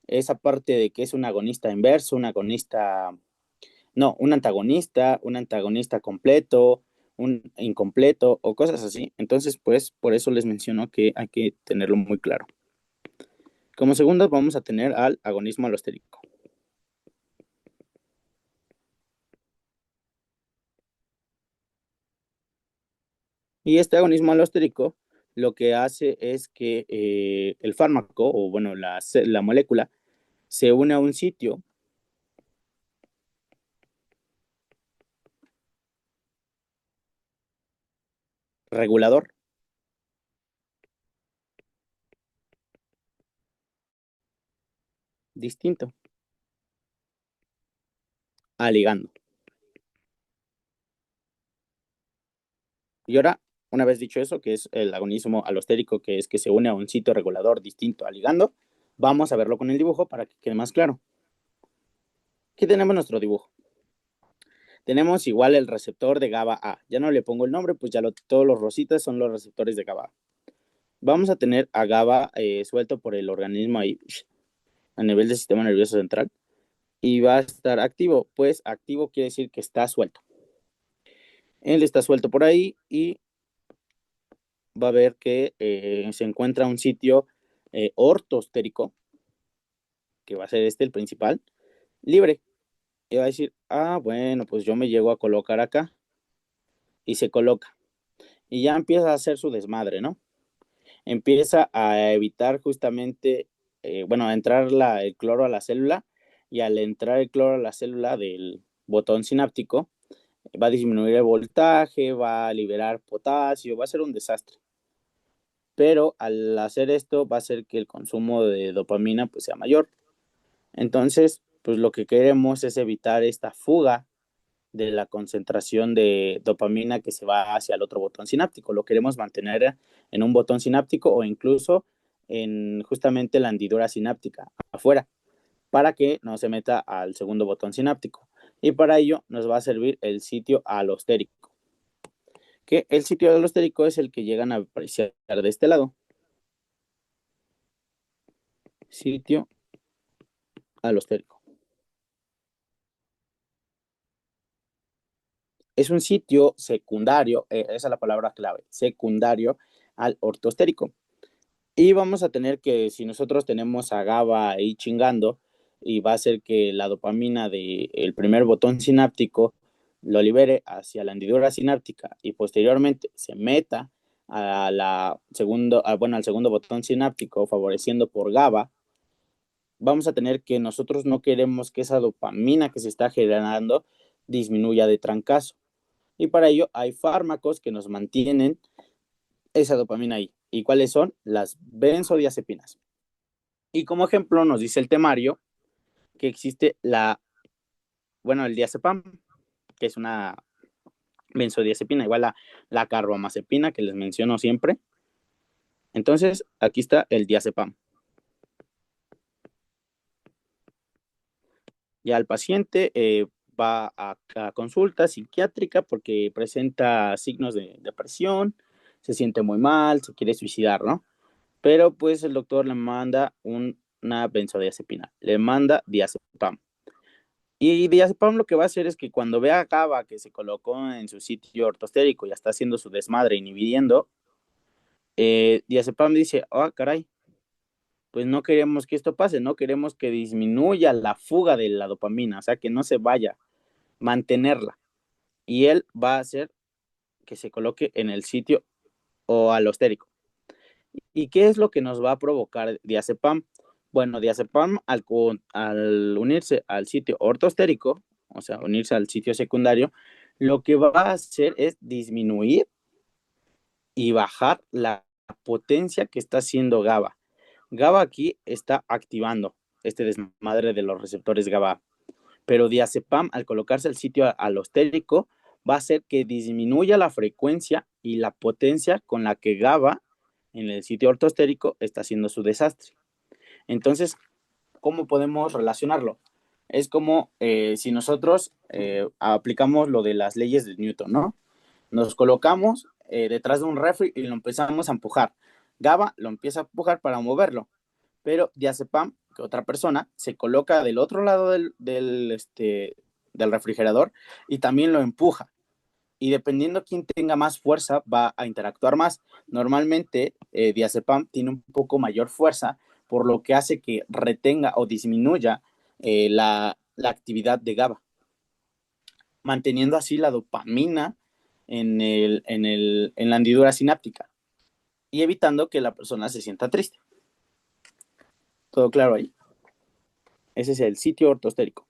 esa parte de que es un agonista inverso, un agonista, no, un antagonista completo, un incompleto o cosas así. Entonces, pues, por eso les menciono que hay que tenerlo muy claro. Como segundo vamos a tener al agonismo alostérico. Y este agonismo alostérico lo que hace es que el fármaco, o bueno, la molécula, se une a un sitio regulador distinto a ligando. Y ahora, una vez dicho eso, que es el agonismo alostérico, que es que se une a un sitio regulador distinto a ligando, vamos a verlo con el dibujo para que quede más claro. Aquí tenemos nuestro dibujo. Tenemos igual el receptor de GABA A. Ya no le pongo el nombre, pues ya todos los rositas son los receptores de GABA A. Vamos a tener a GABA suelto por el organismo ahí a nivel del sistema nervioso central y va a estar activo. Pues activo quiere decir que está suelto. Él está suelto por ahí y va a ver que se encuentra un sitio ortostérico, que va a ser este el principal, libre. Y va a decir, bueno, pues yo me llego a colocar acá y se coloca. Y ya empieza a hacer su desmadre, ¿no? Empieza a evitar justamente, bueno, a entrar el cloro a la célula y al entrar el cloro a la célula del botón sináptico, va a disminuir el voltaje, va a liberar potasio, va a ser un desastre. Pero al hacer esto va a hacer que el consumo de dopamina pues sea mayor. Entonces, pues lo que queremos es evitar esta fuga de la concentración de dopamina que se va hacia el otro botón sináptico. Lo queremos mantener en un botón sináptico o incluso en justamente la hendidura sináptica afuera para que no se meta al segundo botón sináptico. Y para ello nos va a servir el sitio alostérico, que el sitio alostérico es el que llegan a apreciar de este lado. Sitio alostérico. Es un sitio secundario, esa es la palabra clave, secundario al ortostérico. Y vamos a tener que, si nosotros tenemos a GABA ahí chingando, y va a hacer que la dopamina del primer botón sináptico lo libere hacia la hendidura sináptica y posteriormente se meta al segundo botón sináptico favoreciendo por GABA. Vamos a tener que nosotros no queremos que esa dopamina que se está generando disminuya de trancazo. Y para ello hay fármacos que nos mantienen esa dopamina ahí. ¿Y cuáles son? Las benzodiazepinas. Y como ejemplo nos dice el temario que existe el diazepam, que es una benzodiazepina, igual la carbamazepina que les menciono siempre. Entonces, aquí está el diazepam. Ya el paciente va a consulta psiquiátrica porque presenta signos de depresión, se siente muy mal, se quiere suicidar, ¿no? Pero pues el doctor le manda una benzodiazepina, le manda diazepam. Y diazepam lo que va a hacer es que cuando vea a GABA que se colocó en su sitio ortostérico y está haciendo su desmadre inhibiendo, diazepam dice, oh, caray, pues no queremos que esto pase, no queremos que disminuya la fuga de la dopamina, o sea, que no se vaya, mantenerla. Y él va a hacer que se coloque en el sitio o alostérico. ¿Y qué es lo que nos va a provocar diazepam? Bueno, diazepam al unirse al sitio ortostérico, o sea, unirse al sitio secundario, lo que va a hacer es disminuir y bajar la potencia que está haciendo GABA. GABA aquí está activando este desmadre de los receptores GABA, pero diazepam al colocarse al sitio alostérico va a hacer que disminuya la frecuencia y la potencia con la que GABA en el sitio ortostérico está haciendo su desastre. Entonces, ¿cómo podemos relacionarlo? Es como si nosotros aplicamos lo de las leyes de Newton, ¿no? Nos colocamos detrás de un refri y lo empezamos a empujar. GABA lo empieza a empujar para moverlo, pero diazepam, que otra persona, se coloca del otro lado del refrigerador y también lo empuja. Y dependiendo quién tenga más fuerza, va a interactuar más. Normalmente, diazepam tiene un poco mayor fuerza, por lo que hace que retenga o disminuya la actividad de GABA, manteniendo así la dopamina en la hendidura sináptica y evitando que la persona se sienta triste. ¿Todo claro ahí? Ese es el sitio ortostérico.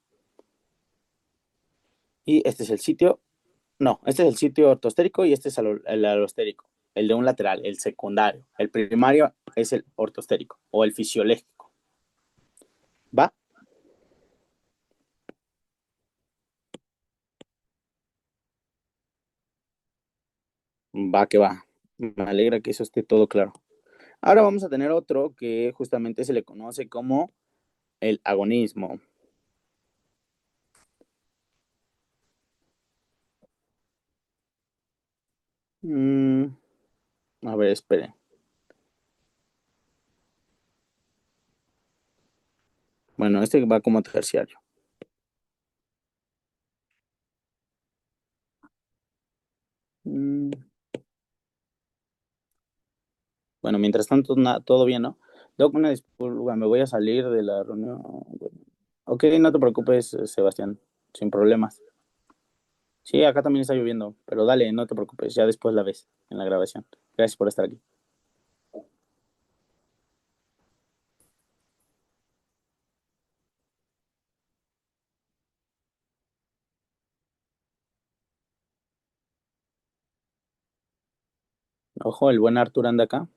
Y este es el sitio, no, este es el sitio ortostérico y este es el alostérico, el de un lateral, el secundario. El primario es el ortostérico o el fisiológico. ¿Va? Va que va. Me alegra que eso esté todo claro. Ahora vamos a tener otro que justamente se le conoce como el agonismo. Mm, a ver, espere. Bueno, este va como terciario. Mm, bueno, mientras tanto, todo bien, ¿no? Doc, una disculpa, me voy a salir de la reunión. Ok, no te preocupes, Sebastián, sin problemas. Sí, acá también está lloviendo, pero dale, no te preocupes, ya después la ves en la grabación. Gracias por estar aquí. Ojo, el buen Artur anda acá.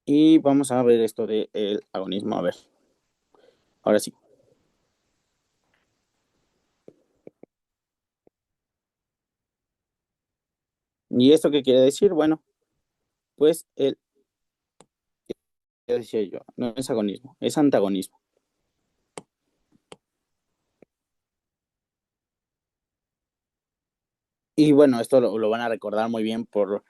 Y vamos a ver esto del agonismo. A ver, ahora sí. ¿Y esto qué quiere decir? Bueno, pues ya decía yo, no es agonismo, es antagonismo. Y bueno, esto lo van a recordar muy bien por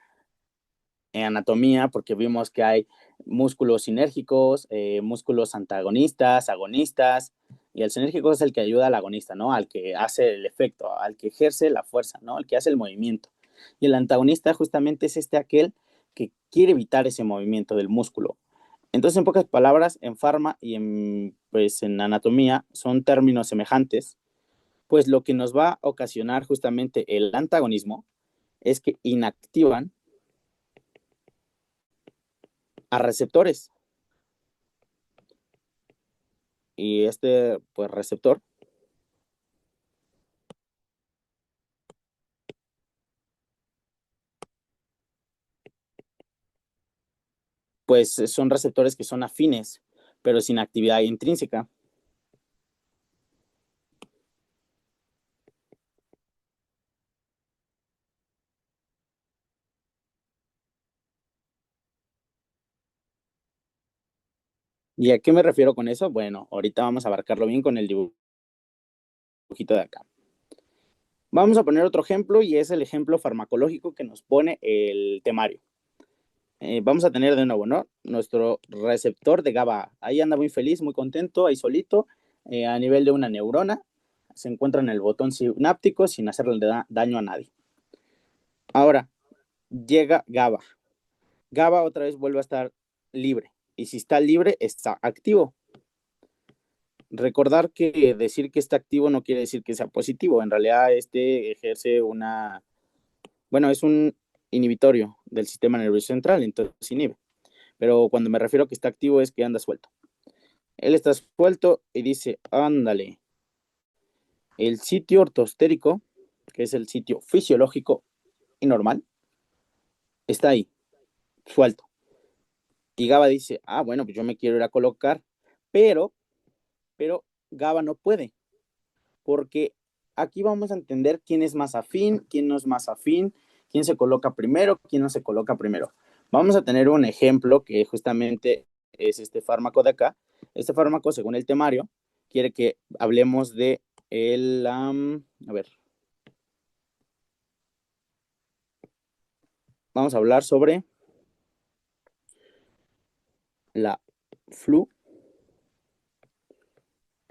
anatomía, porque vimos que hay músculos sinérgicos, músculos antagonistas, agonistas, y el sinérgico es el que ayuda al agonista, ¿no? Al que hace el efecto, al que ejerce la fuerza, ¿no? Al que hace el movimiento. Y el antagonista justamente es aquel que quiere evitar ese movimiento del músculo. Entonces, en pocas palabras, en farma y pues, en anatomía son términos semejantes, pues lo que nos va a ocasionar justamente el antagonismo es que inactivan a receptores. Y este pues, receptor pues son receptores que son afines, pero sin actividad intrínseca. ¿Y a qué me refiero con eso? Bueno, ahorita vamos a abarcarlo bien con el dibujito de acá. Vamos a poner otro ejemplo y es el ejemplo farmacológico que nos pone el temario. Vamos a tener de nuevo, ¿no? Nuestro receptor de GABA. Ahí anda muy feliz, muy contento, ahí solito, a nivel de una neurona. Se encuentra en el botón sináptico sin hacerle daño a nadie. Ahora, llega GABA. GABA otra vez vuelve a estar libre. Y si está libre, está activo. Recordar que decir que está activo no quiere decir que sea positivo. En realidad, este ejerce bueno, es un inhibitorio del sistema nervioso central, entonces inhibe. Pero cuando me refiero a que está activo es que anda suelto. Él está suelto y dice, ándale, el sitio ortostérico, que es el sitio fisiológico y normal, está ahí, suelto. Y GABA dice, bueno, pues yo me quiero ir a colocar, pero GABA no puede, porque aquí vamos a entender quién es más afín, quién no es más afín, quién se coloca primero, quién no se coloca primero. Vamos a tener un ejemplo que justamente es este fármaco de acá. Este fármaco, según el temario, quiere que hablemos de a ver, vamos a hablar sobre la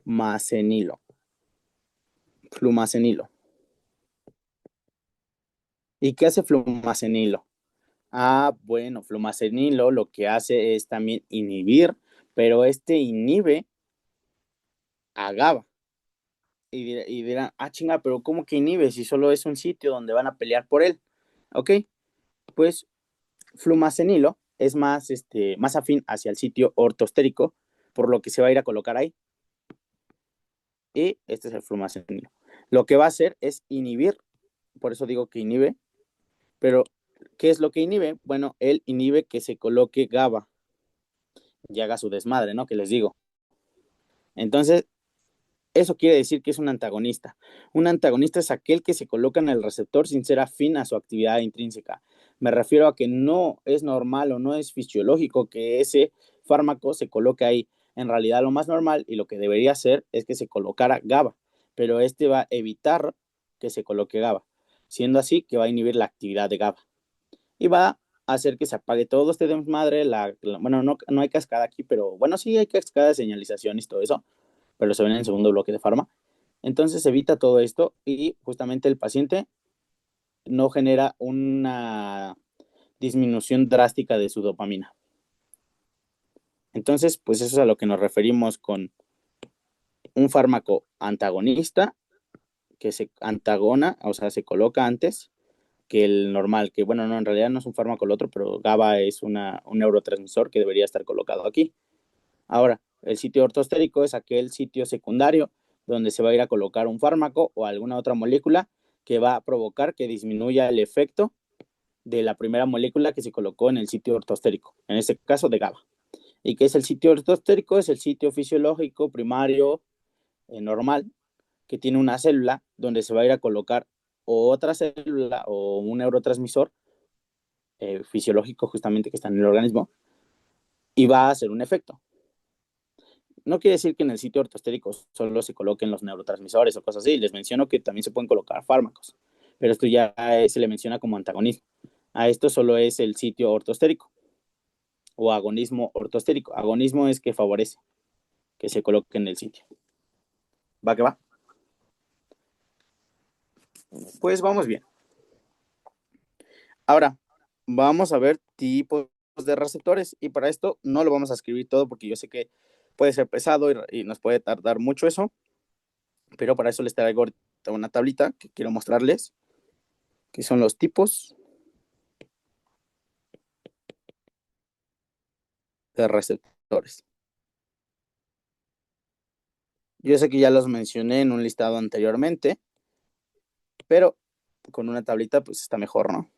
flumacenilo. Flumacenilo. ¿Y qué hace flumacenilo? Bueno, flumacenilo lo que hace es también inhibir, pero este inhibe a GABA. Y dirán, chinga, pero ¿cómo que inhibe si solo es un sitio donde van a pelear por él? Ok, pues flumacenilo es más afín hacia el sitio ortostérico, por lo que se va a ir a colocar ahí. Y este es el flumacenilo. Lo que va a hacer es inhibir, por eso digo que inhibe, pero ¿qué es lo que inhibe? Bueno, él inhibe que se coloque GABA y haga su desmadre, ¿no? Que les digo. Entonces, eso quiere decir que es un antagonista. Un antagonista es aquel que se coloca en el receptor sin ser afín a su actividad intrínseca. Me refiero a que no es normal o no es fisiológico que ese fármaco se coloque ahí. En realidad lo más normal y lo que debería hacer es que se colocara GABA, pero este va a evitar que se coloque GABA, siendo así que va a inhibir la actividad de GABA y va a hacer que se apague todo este desmadre. Bueno, no hay cascada aquí, pero bueno, sí hay cascada de señalización y todo eso, pero se ven en el segundo bloque de farma. Entonces evita todo esto y justamente el paciente no genera una disminución drástica de su dopamina. Entonces, pues eso es a lo que nos referimos con un fármaco antagonista que se antagona, o sea, se coloca antes que el normal, que bueno, no, en realidad no es un fármaco el otro, pero GABA es un neurotransmisor que debería estar colocado aquí. Ahora, el sitio ortostérico es aquel sitio secundario donde se va a ir a colocar un fármaco o alguna otra molécula que va a provocar que disminuya el efecto de la primera molécula que se colocó en el sitio ortostérico, en este caso de GABA. ¿Y qué es el sitio ortostérico? Es el sitio fisiológico primario normal que tiene una célula donde se va a ir a colocar otra célula o un neurotransmisor fisiológico justamente que está en el organismo y va a hacer un efecto. No quiere decir que en el sitio ortostérico solo se coloquen los neurotransmisores o cosas así. Les menciono que también se pueden colocar fármacos, pero esto ya se le menciona como antagonismo. A esto solo es el sitio ortostérico o agonismo ortostérico. Agonismo es que favorece que se coloque en el sitio. ¿Va que va? Pues vamos bien. Ahora, vamos a ver tipos de receptores y para esto no lo vamos a escribir todo porque yo sé que puede ser pesado y nos puede tardar mucho eso, pero para eso les traigo ahorita una tablita que quiero mostrarles, que son los tipos de receptores. Yo sé que ya los mencioné en un listado anteriormente, pero con una tablita pues está mejor, ¿no?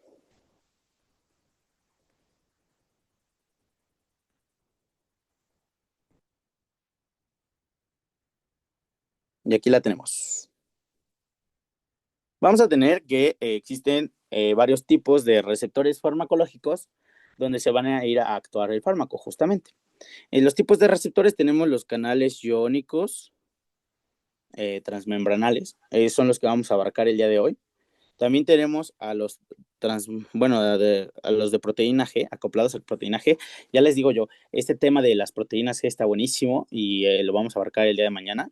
Y aquí la tenemos. Vamos a tener que existen varios tipos de receptores farmacológicos donde se van a ir a actuar el fármaco, justamente. En los tipos de receptores tenemos los canales iónicos transmembranales, son los que vamos a abarcar el día de hoy. También tenemos a los a los de proteína G, acoplados al proteína G. Ya les digo yo, este tema de las proteínas G está buenísimo y lo vamos a abarcar el día de mañana.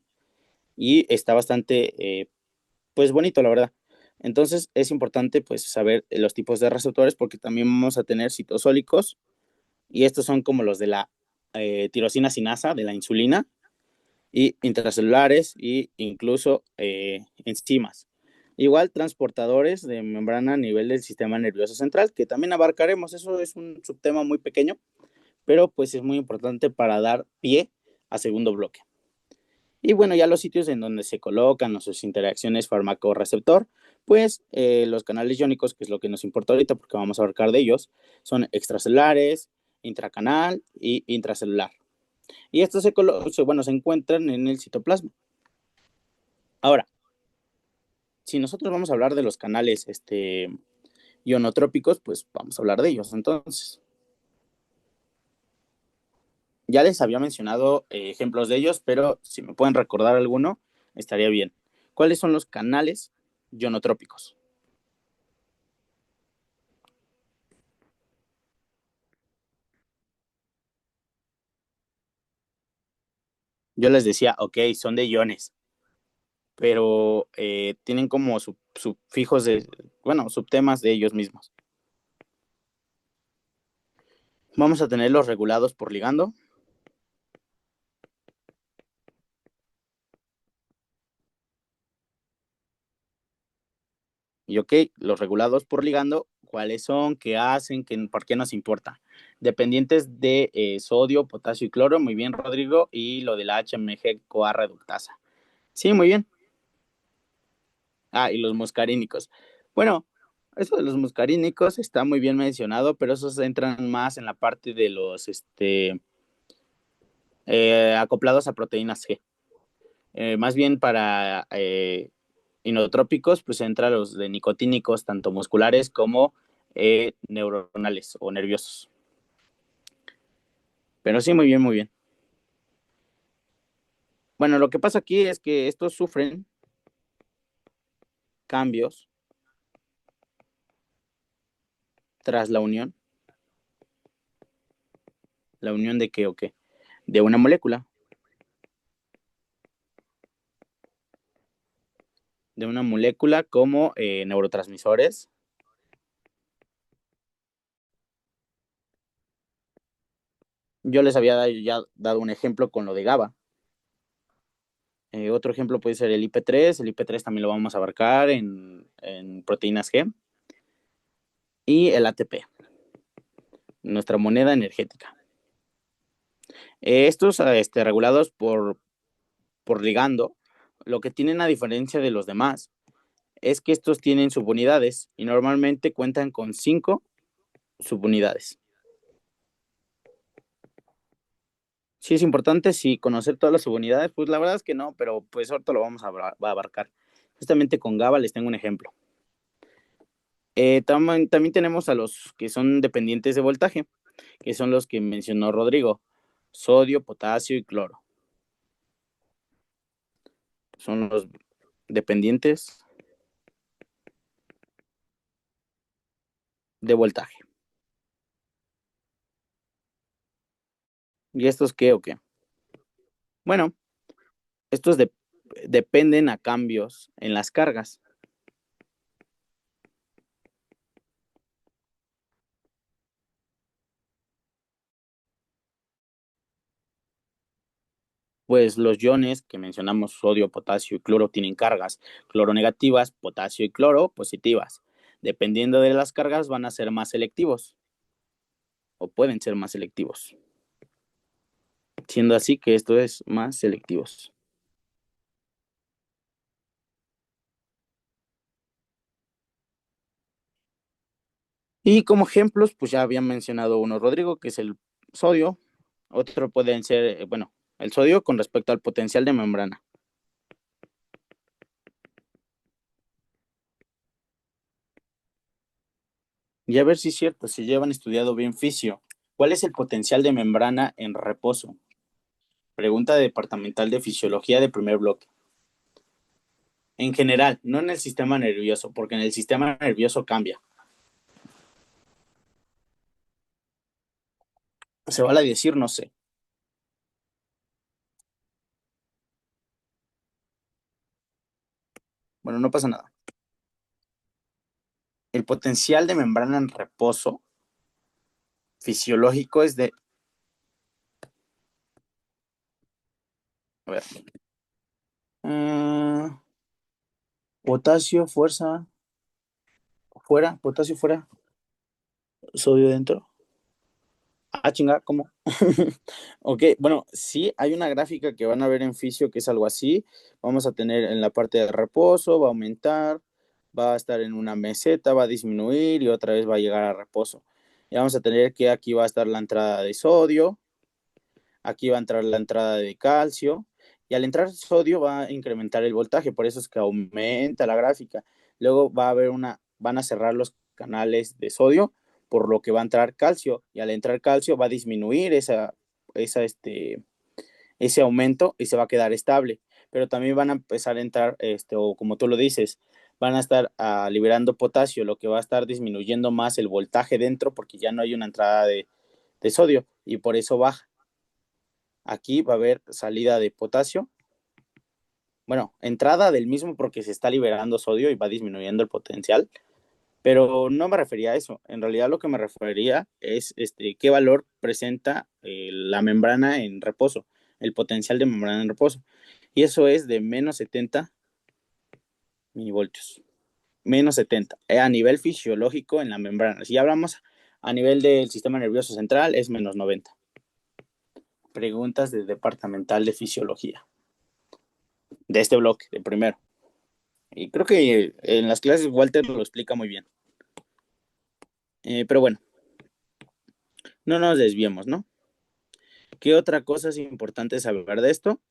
Y está bastante, pues bonito, la verdad. Entonces es importante pues saber los tipos de receptores porque también vamos a tener citosólicos y estos son como los de la tirosina sinasa, de la insulina, y intracelulares e incluso enzimas. Igual transportadores de membrana a nivel del sistema nervioso central, que también abarcaremos. Eso es un subtema muy pequeño, pero pues es muy importante para dar pie a segundo bloque. Y bueno, ya los sitios en donde se colocan sus interacciones fármaco-receptor, pues los canales iónicos, que es lo que nos importa ahorita porque vamos a abarcar de ellos, son extracelulares, intracanal y intracelular. Y estos se encuentran en el citoplasma. Ahora, si nosotros vamos a hablar de los canales ionotrópicos, pues vamos a hablar de ellos. Entonces, ya les había mencionado ejemplos de ellos, pero si me pueden recordar alguno, estaría bien. ¿Cuáles son los canales ionotrópicos? Yo les decía, ok, son de iones, pero tienen como subfijos subtemas de ellos mismos. Vamos a tener los regulados por ligando. Y ok, los regulados por ligando, ¿cuáles son? ¿Qué hacen? ¿Por qué nos importa? Dependientes de sodio, potasio y cloro. Muy bien, Rodrigo. Y lo de la HMG-CoA reductasa. Sí, muy bien. Ah, y los muscarínicos. Bueno, eso de los muscarínicos está muy bien mencionado, pero esos entran más en la parte de los acoplados a proteínas G. Más bien para inotrópicos, pues entra los de nicotínicos, tanto musculares como neuronales o nerviosos. Pero sí, muy bien, muy bien. Bueno, lo que pasa aquí es que estos sufren cambios tras la unión. ¿La unión de qué o qué? De una molécula. De una molécula como neurotransmisores. Yo les había ya dado un ejemplo con lo de GABA. Otro ejemplo puede ser el IP3. El IP3 también lo vamos a abarcar en proteínas G. Y el ATP, nuestra moneda energética. Estos regulados por ligando, lo que tienen a diferencia de los demás es que estos tienen subunidades y normalmente cuentan con 5 subunidades. Sí es importante, sí, conocer todas las subunidades, pues la verdad es que no, pero pues ahorita lo vamos a abarcar. Justamente con GABA les tengo un ejemplo. También tenemos a los que son dependientes de voltaje, que son los que mencionó Rodrigo, sodio, potasio y cloro. Son los dependientes de voltaje. ¿Y estos qué o qué? Bueno, estos dependen a cambios en las cargas. Pues los iones que mencionamos, sodio, potasio y cloro, tienen cargas cloro negativas, potasio y cloro positivas. Dependiendo de las cargas, van a ser más selectivos o pueden ser más selectivos, siendo así que esto es más selectivos. Y como ejemplos, pues ya había mencionado uno, Rodrigo, que es el sodio. Otro pueden ser, bueno, el sodio con respecto al potencial de membrana. Y a ver si es cierto, si llevan estudiado bien fisio. ¿Cuál es el potencial de membrana en reposo? Pregunta departamental de fisiología de primer bloque. En general, no en el sistema nervioso, porque en el sistema nervioso cambia. Se vale decir, no sé. Bueno, no pasa nada. El potencial de membrana en reposo fisiológico es de, a ver, uh, potasio, fuerza, fuera, potasio fuera, sodio dentro. Ah, chinga, ¿cómo? Ok, bueno, sí, hay una gráfica que van a ver en fisio que es algo así. Vamos a tener en la parte de reposo, va a aumentar, va a estar en una meseta, va a disminuir y otra vez va a llegar a reposo. Y vamos a tener que aquí va a estar la entrada de sodio, aquí va a entrar la entrada de calcio, y al entrar sodio va a incrementar el voltaje, por eso es que aumenta la gráfica. Luego va a haber van a cerrar los canales de sodio, por lo que va a entrar calcio, y al entrar calcio va a disminuir ese aumento y se va a quedar estable. Pero también van a empezar a entrar, o como tú lo dices, van a estar liberando potasio, lo que va a estar disminuyendo más el voltaje dentro porque ya no hay una entrada de sodio y por eso baja. Aquí va a haber salida de potasio. Bueno, entrada del mismo porque se está liberando sodio y va disminuyendo el potencial, pero no me refería a eso. En realidad lo que me refería es qué valor presenta la membrana en reposo, el potencial de membrana en reposo. Y eso es de menos 70 milivoltios. Menos 70. A nivel fisiológico en la membrana. Si hablamos a nivel del sistema nervioso central, es menos 90. Preguntas de departamental de fisiología. De este bloque, de primero. Y creo que en las clases Walter lo explica muy bien. Pero bueno, no nos desviemos, ¿no? ¿Qué otra cosa es importante saber de esto?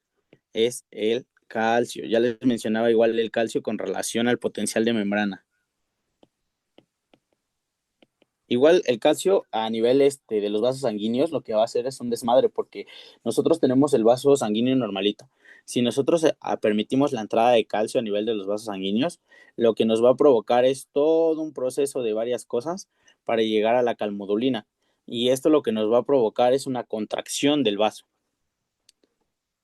Es el calcio. Ya les mencionaba igual el calcio con relación al potencial de membrana. Igual el calcio a nivel de los vasos sanguíneos lo que va a hacer es un desmadre porque nosotros tenemos el vaso sanguíneo normalito. Si nosotros permitimos la entrada de calcio a nivel de los vasos sanguíneos, lo que nos va a provocar es todo un proceso de varias cosas para llegar a la calmodulina. Y esto lo que nos va a provocar es una contracción del vaso.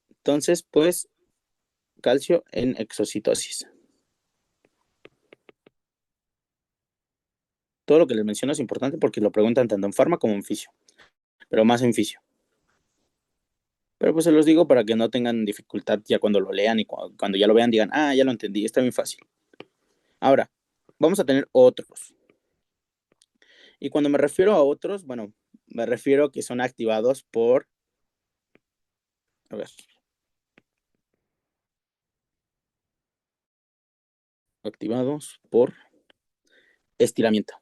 Entonces, pues, calcio en exocitosis. Todo lo que les menciono es importante porque lo preguntan tanto en farma como en fisio, pero más en fisio. Pero pues se los digo para que no tengan dificultad ya cuando lo lean y cuando ya lo vean digan, ah, ya lo entendí, está bien fácil. Ahora, vamos a tener otros. Y cuando me refiero a otros, bueno, me refiero a que son activados por, a ver, activados por estiramiento.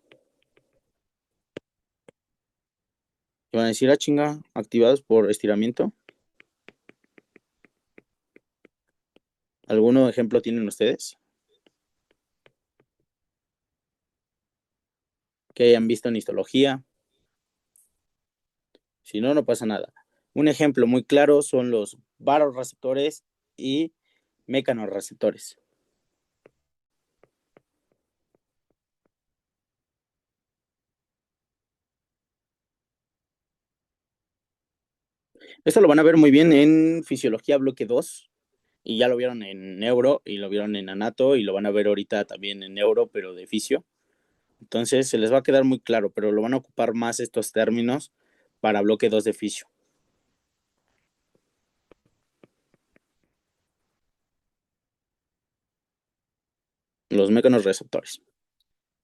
Y van a decir, ah, chinga, activados por estiramiento. ¿Alguno ejemplo tienen ustedes? Que hayan visto en histología. Si no, no pasa nada. Un ejemplo muy claro son los varoreceptores y mecanorreceptores. Esto lo van a ver muy bien en Fisiología Bloque 2 y ya lo vieron en Neuro y lo vieron en Anato y lo van a ver ahorita también en Neuro, pero de Fisio. Entonces se les va a quedar muy claro, pero lo van a ocupar más estos términos para Bloque 2 de Fisio. los mecanorreceptores.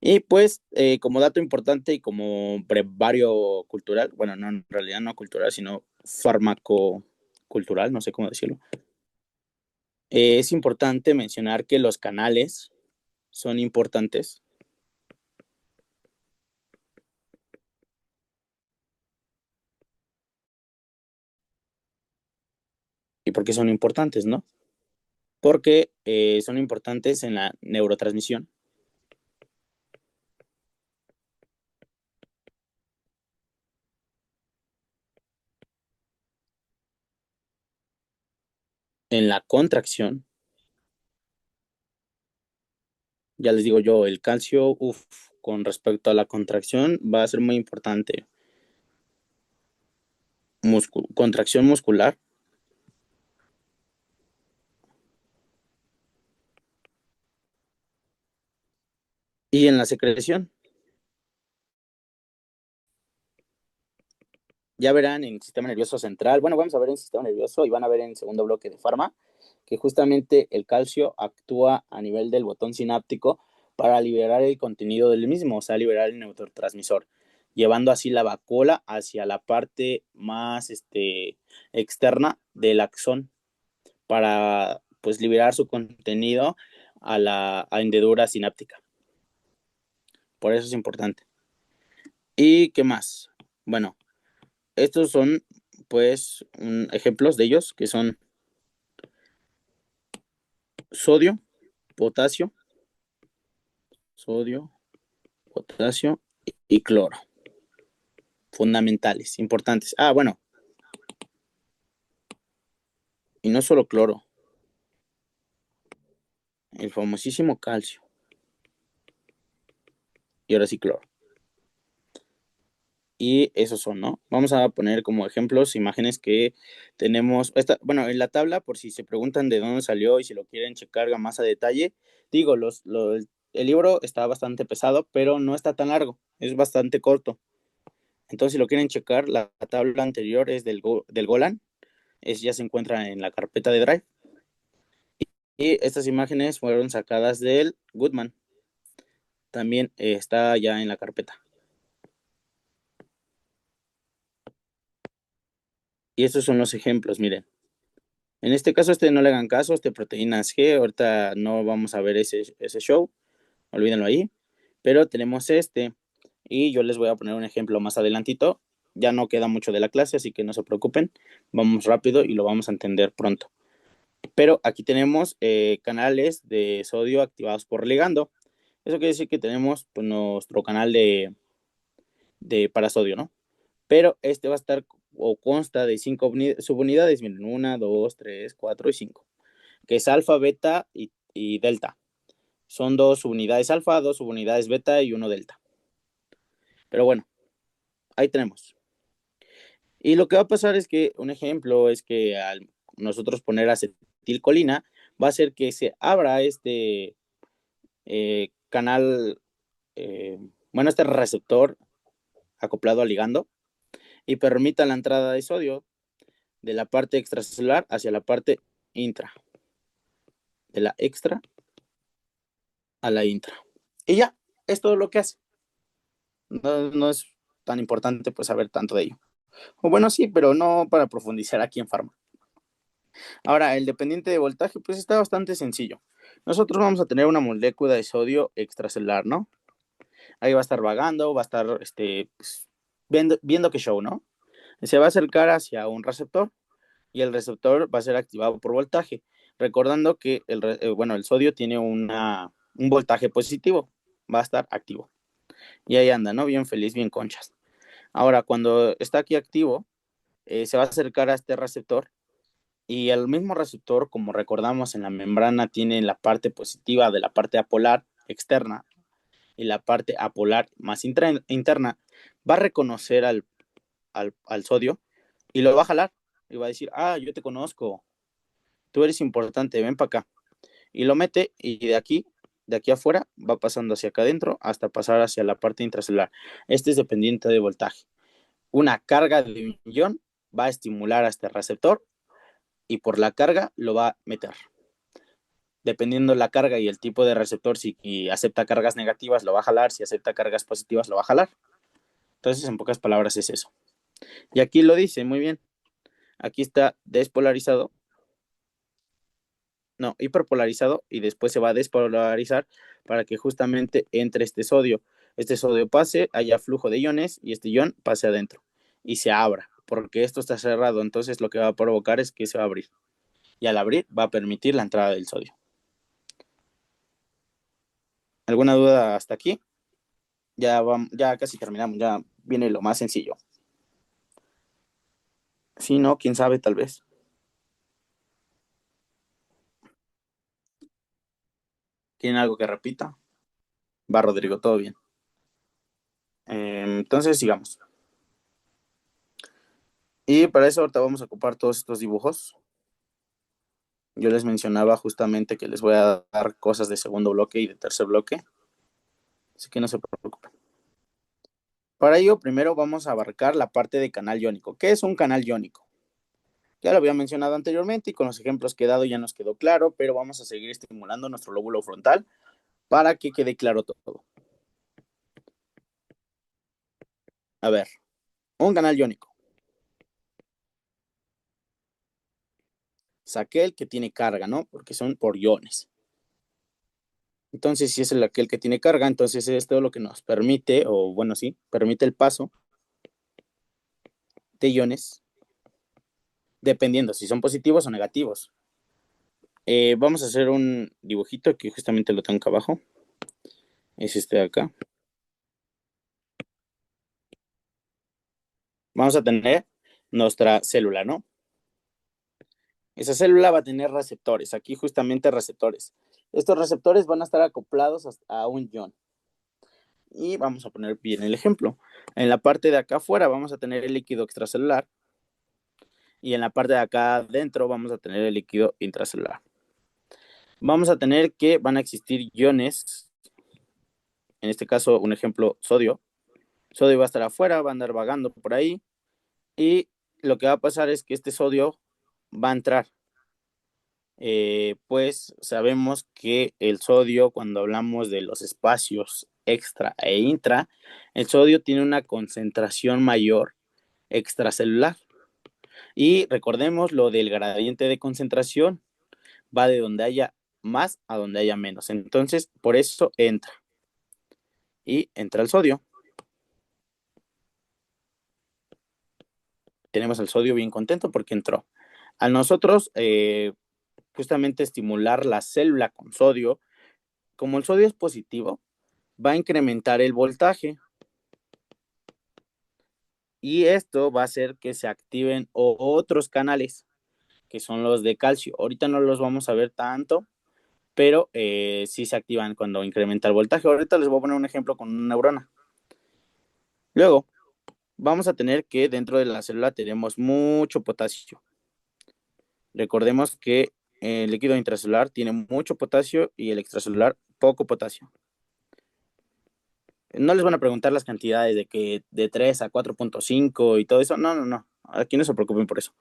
Y pues, como dato importante y como brevario cultural, bueno, no, en realidad no cultural, sino fármaco-cultural, no sé cómo decirlo, es importante mencionar que los canales son importantes. ¿Y por qué son importantes, no? Porque son importantes en la neurotransmisión, en la contracción. Ya les digo yo, el calcio, con respecto a la contracción, va a ser muy importante. Contracción muscular y en la secreción. Ya verán en el sistema nervioso central, bueno, vamos a ver en el sistema nervioso y van a ver en el segundo bloque de farma, que justamente el calcio actúa a nivel del botón sináptico para liberar el contenido del mismo, o sea, liberar el neurotransmisor, llevando así la vacuola hacia la parte más externa del axón para pues liberar su contenido a la hendidura sináptica. Por eso es importante. ¿Y qué más? Bueno, estos son pues ejemplos de ellos que son sodio, potasio, sodio, potasio y cloro. Fundamentales, importantes. Ah, bueno, y no solo cloro, el famosísimo calcio. Y ahora sí cloro. Y esos son, ¿no? Vamos a poner como ejemplos imágenes que tenemos. Bueno, en la tabla, por si se preguntan de dónde salió y si lo quieren checar más a detalle, digo, el libro está bastante pesado, pero no está tan largo, es bastante corto. Entonces, si lo quieren checar, la tabla anterior es del Golan, ya se encuentra en la carpeta de Drive. Y estas imágenes fueron sacadas del Goodman. También está ya en la carpeta. Y estos son los ejemplos, miren. En este caso, no le hagan caso, proteínas G, ahorita no vamos a ver ese show, olvídenlo ahí. Pero tenemos y yo les voy a poner un ejemplo más adelantito. Ya no queda mucho de la clase, así que no se preocupen. Vamos rápido y lo vamos a entender pronto. Pero aquí tenemos canales de sodio activados por ligando. Eso quiere decir que tenemos pues, nuestro canal de parasodio, ¿no? Pero va a estar o consta de 5 subunidades, miren, 1, 2, 3, 4 y 5, que es alfa, beta y delta. Son 2 subunidades alfa, 2 subunidades beta y 1 delta. Pero bueno, ahí tenemos. Y lo que va a pasar es que, un ejemplo es que al nosotros poner acetilcolina, va a hacer que se abra canal, bueno, este receptor acoplado al ligando y permita la entrada de sodio de la parte extracelular hacia la parte intra, de la extra a la intra. Y ya, es todo lo que hace. No es tan importante pues saber tanto de ello. O bueno, sí, pero no para profundizar aquí en Pharma. Ahora, el dependiente de voltaje pues está bastante sencillo. Nosotros vamos a tener una molécula de sodio extracelular, ¿no? Ahí va a estar vagando, va a estar pues, viendo qué show, ¿no? Se va a acercar hacia un receptor y el receptor va a ser activado por voltaje. Recordando que el sodio tiene un voltaje positivo, va a estar activo. Y ahí anda, ¿no? Bien feliz, bien conchas. Ahora, cuando está aquí activo, se va a acercar a este receptor y el mismo receptor, como recordamos en la membrana, tiene la parte positiva de la parte apolar externa y la parte apolar más interna, va a reconocer al sodio y lo va a jalar y va a decir, ah, yo te conozco, tú eres importante, ven para acá. Y lo mete y de aquí afuera, va pasando hacia acá adentro hasta pasar hacia la parte intracelular. Este es dependiente de voltaje. Una carga de un ion va a estimular a este receptor y por la carga lo va a meter. dependiendo la carga y el tipo de receptor, si acepta cargas negativas lo va a jalar, si acepta cargas positivas lo va a jalar. Entonces, en pocas palabras es eso. Y aquí lo dice muy bien. Aquí está despolarizado, no, hiperpolarizado, y después se va a despolarizar para que justamente entre este sodio pase, haya flujo de iones y este ion pase adentro y se abra, porque esto está cerrado, entonces lo que va a provocar es que se va a abrir, y al abrir va a permitir la entrada del sodio. ¿Alguna duda hasta aquí? Ya casi terminamos, ya viene lo más sencillo. Si no, quién sabe, tal vez. ¿Tienen algo que repita? Va, Rodrigo, todo bien. Entonces, sigamos. Y para eso ahorita vamos a ocupar todos estos dibujos. Yo les mencionaba justamente que les voy a dar cosas de segundo bloque y de tercer bloque, así que no se preocupen. Para ello, primero vamos a abarcar la parte de canal iónico. ¿Qué es un canal iónico? Ya lo había mencionado anteriormente y con los ejemplos que he dado ya nos quedó claro, pero vamos a seguir estimulando nuestro lóbulo frontal para que quede claro todo. A ver, un canal iónico es aquel que tiene carga, ¿no? Porque son por iones. Entonces, si es aquel que tiene carga, entonces esto es lo que nos permite, o bueno, sí, permite el paso de iones, dependiendo si son positivos o negativos. Vamos a hacer un dibujito que justamente lo tengo acá abajo. Es este de acá. Vamos a tener nuestra célula, ¿no? Esa célula va a tener receptores, aquí justamente receptores. Estos receptores van a estar acoplados a un ion. Y vamos a poner bien el ejemplo. En la parte de acá afuera vamos a tener el líquido extracelular y en la parte de acá adentro vamos a tener el líquido intracelular. Vamos a tener que van a existir iones, en este caso un ejemplo sodio. Sodio va a estar afuera, va a andar vagando por ahí y lo que va a pasar es que este sodio va a entrar. Pues sabemos que el sodio, cuando hablamos de los espacios extra e intra, el sodio tiene una concentración mayor extracelular. Y recordemos lo del gradiente de concentración, va de donde haya más a donde haya menos. Entonces, por eso entra. Y entra el sodio. Tenemos el sodio bien contento porque entró. Al nosotros justamente estimular la célula con sodio, como el sodio es positivo, va a incrementar el voltaje. Y esto va a hacer que se activen otros canales, que son los de calcio. Ahorita no los vamos a ver tanto, pero sí se activan cuando incrementa el voltaje. Ahorita les voy a poner un ejemplo con una neurona. Luego, vamos a tener que dentro de la célula tenemos mucho potasio. Recordemos que el líquido intracelular tiene mucho potasio y el extracelular poco potasio. No les van a preguntar las cantidades de que de 3 a 4.5 y todo eso. No, no, no. Aquí no se preocupen por eso.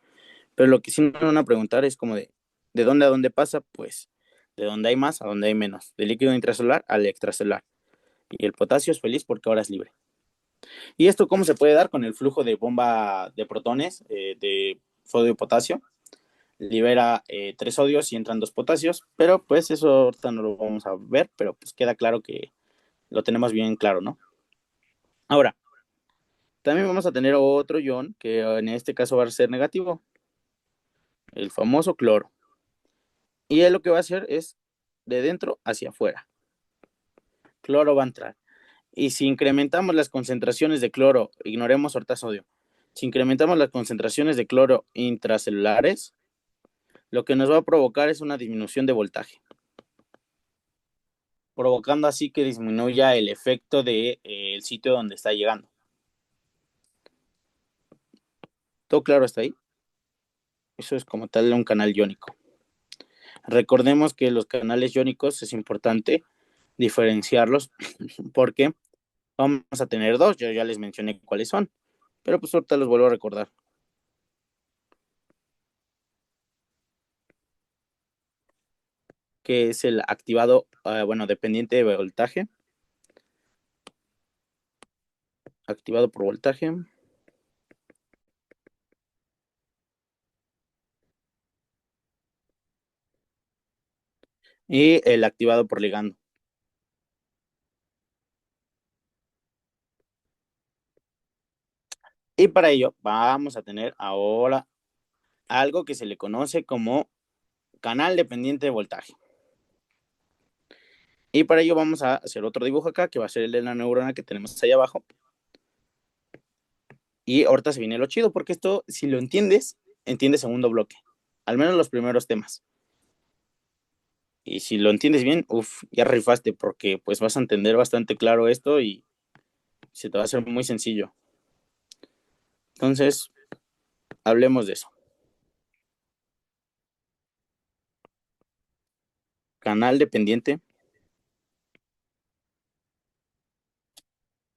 Pero lo que sí me van a preguntar es como ¿de dónde a dónde pasa? Pues de dónde hay más a dónde hay menos. Del líquido intracelular al extracelular. Y el potasio es feliz porque ahora es libre. ¿Y esto cómo se puede dar? Con el flujo de bomba de protones de sodio y potasio. Libera 3 sodios y entran 2 potasios, pero pues eso ahorita no lo vamos a ver, pero pues queda claro que lo tenemos bien claro, ¿no? Ahora, también vamos a tener otro ion que en este caso va a ser negativo, el famoso cloro. Y él lo que va a hacer es de dentro hacia afuera. Cloro va a entrar. Y si incrementamos las concentraciones de cloro, ignoremos ahorita sodio, si incrementamos las concentraciones de cloro intracelulares, lo que nos va a provocar es una disminución de voltaje, provocando así que disminuya el efecto del sitio donde está llegando. ¿Todo claro hasta ahí? Eso es como tal un canal iónico. Recordemos que los canales iónicos es importante diferenciarlos porque vamos a tener dos, yo ya les mencioné cuáles son, pero pues ahorita los vuelvo a recordar. que es el activado, dependiente de voltaje. Activado por voltaje. Y el activado por ligando. Y para ello vamos a tener ahora algo que se le conoce como canal dependiente de voltaje. Y para ello vamos a hacer otro dibujo acá, que va a ser el de la neurona que tenemos ahí abajo. Y ahorita se viene lo chido, porque esto, si lo entiendes, entiendes segundo bloque. Al menos los primeros temas. Y si lo entiendes bien, ya rifaste, porque pues vas a entender bastante claro esto y se te va a hacer muy sencillo. Entonces, hablemos de eso. Canal dependiente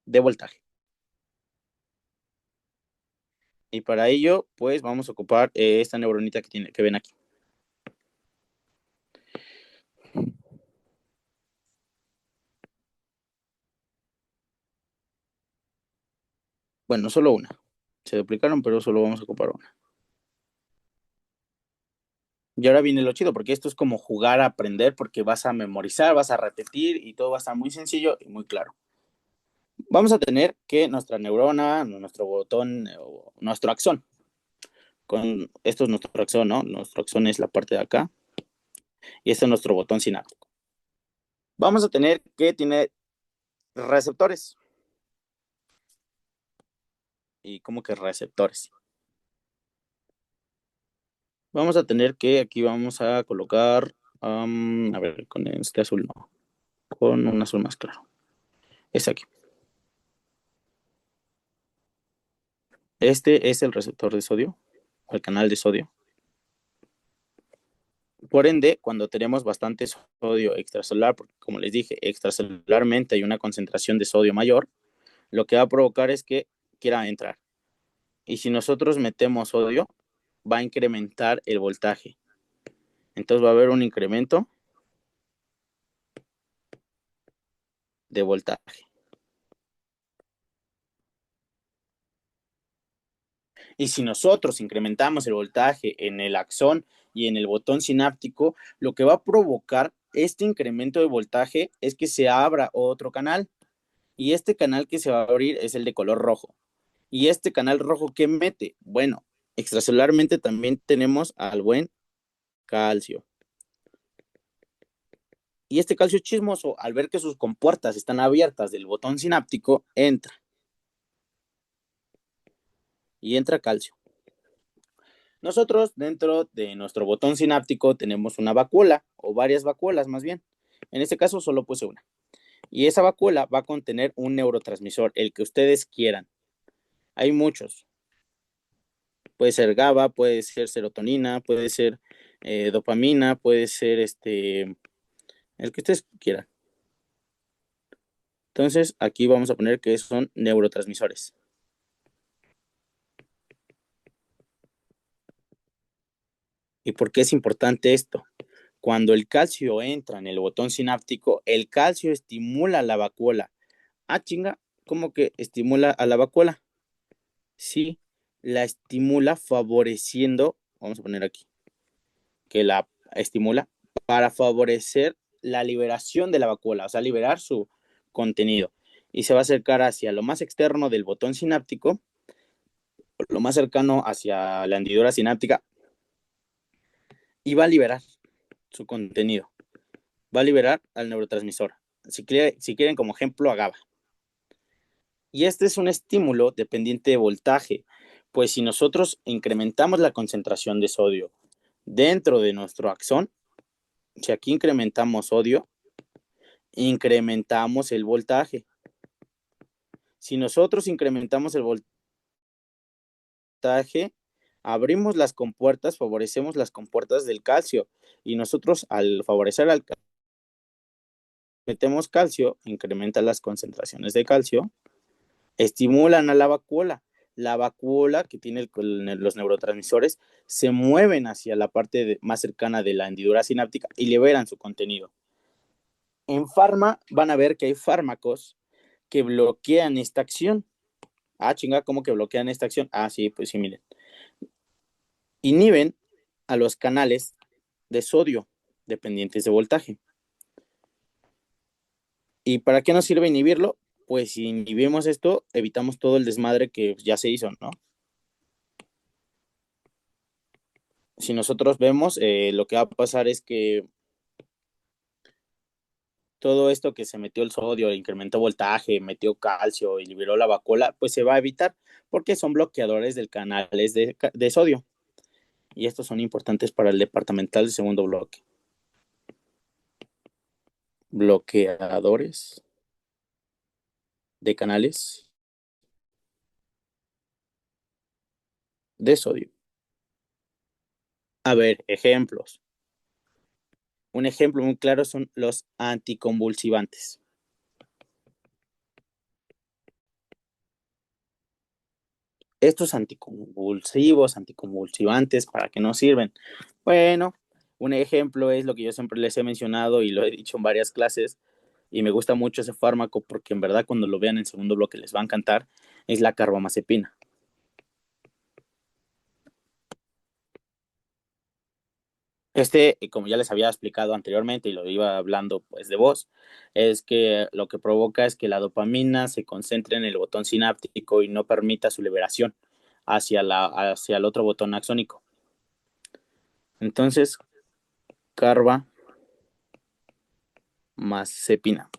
de voltaje. Y para ello, pues vamos a ocupar esta neuronita que ven aquí. Bueno, solo una. Se duplicaron, pero solo vamos a ocupar una. Y ahora viene lo chido, porque esto es como jugar a aprender, porque vas a memorizar, vas a repetir y todo va a estar muy sencillo y muy claro. Vamos a tener que nuestra neurona, nuestro botón, nuestro axón, esto es nuestro axón, ¿no? Nuestro axón es la parte de acá y este es nuestro botón sináptico. Vamos a tener que tiene receptores. ¿Y cómo que receptores? Vamos a tener que aquí vamos a colocar, a ver, con este azul no, con un azul más claro. Es aquí. Este es el receptor de sodio, el canal de sodio. Por ende, cuando tenemos bastante sodio extracelular, porque como les dije, extracelularmente hay una concentración de sodio mayor, lo que va a provocar es que quiera entrar. Y si nosotros metemos sodio, va a incrementar el voltaje. Entonces va a haber un incremento de voltaje. Y si nosotros incrementamos el voltaje en el axón y en el botón sináptico, lo que va a provocar este incremento de voltaje es que se abra otro canal. Y este canal que se va a abrir es el de color rojo. Y este canal rojo, ¿qué mete? Bueno, extracelularmente también tenemos al buen calcio. Y este calcio chismoso, al ver que sus compuertas están abiertas del botón sináptico, entra. Y entra calcio. Nosotros dentro de nuestro botón sináptico tenemos una vacuola, o varias vacuolas más bien. En este caso solo puse una. Y esa vacuola va a contener un neurotransmisor, el que ustedes quieran. Hay muchos. Puede ser GABA, puede ser serotonina, puede ser dopamina, puede ser el que ustedes quieran. Entonces, aquí vamos a poner que son neurotransmisores. ¿Y por qué es importante esto? Cuando el calcio entra en el botón sináptico, el calcio estimula la vacuola. Ah, chinga, ¿cómo que estimula a la vacuola? Sí, la estimula favoreciendo, vamos a poner aquí, que la estimula para favorecer la liberación de la vacuola, o sea, liberar su contenido. Y se va a acercar hacia lo más externo del botón sináptico, lo más cercano hacia la hendidura sináptica, y va a liberar su contenido. Va a liberar al neurotransmisor. Si quieren como ejemplo, a GABA. Y este es un estímulo dependiente de voltaje, pues si nosotros incrementamos la concentración de sodio dentro de nuestro axón, si aquí incrementamos sodio, incrementamos el voltaje. Si nosotros incrementamos el voltaje, abrimos las compuertas, favorecemos las compuertas del calcio. Y nosotros al favorecer al calcio, metemos calcio, incrementa las concentraciones de calcio, estimulan a la vacuola. la vacuola que tiene los neurotransmisores se mueven hacia la parte más cercana de la hendidura sináptica y liberan su contenido. En Pharma van a ver que hay fármacos que bloquean esta acción. Ah, chinga, ¿cómo que bloquean esta acción? Ah, sí, pues sí, miren. Inhiben a los canales de sodio dependientes de voltaje. ¿Y para qué nos sirve inhibirlo? Pues si inhibimos esto, evitamos todo el desmadre que ya se hizo, ¿no? Si nosotros vemos, lo que va a pasar es que todo esto que se metió el sodio, incrementó voltaje, metió calcio y liberó la vacuola, pues se va a evitar porque son bloqueadores del canales de sodio. Y estos son importantes para el departamental del segundo bloque. Bloqueadores de canales de sodio. A ver, ejemplos. Un ejemplo muy claro son los anticonvulsivantes. Estos anticonvulsivos, anticonvulsivantes, ¿para qué nos sirven? Bueno, un ejemplo es lo que yo siempre les he mencionado y lo he dicho en varias clases, y me gusta mucho ese fármaco porque en verdad cuando lo vean en el segundo bloque les va a encantar, es la carbamazepina. Como ya les había explicado anteriormente y lo iba hablando pues de voz, es que lo que provoca es que la dopamina se concentre en el botón sináptico y no permita su liberación hacia el otro botón axónico. Entonces, carbamazepina.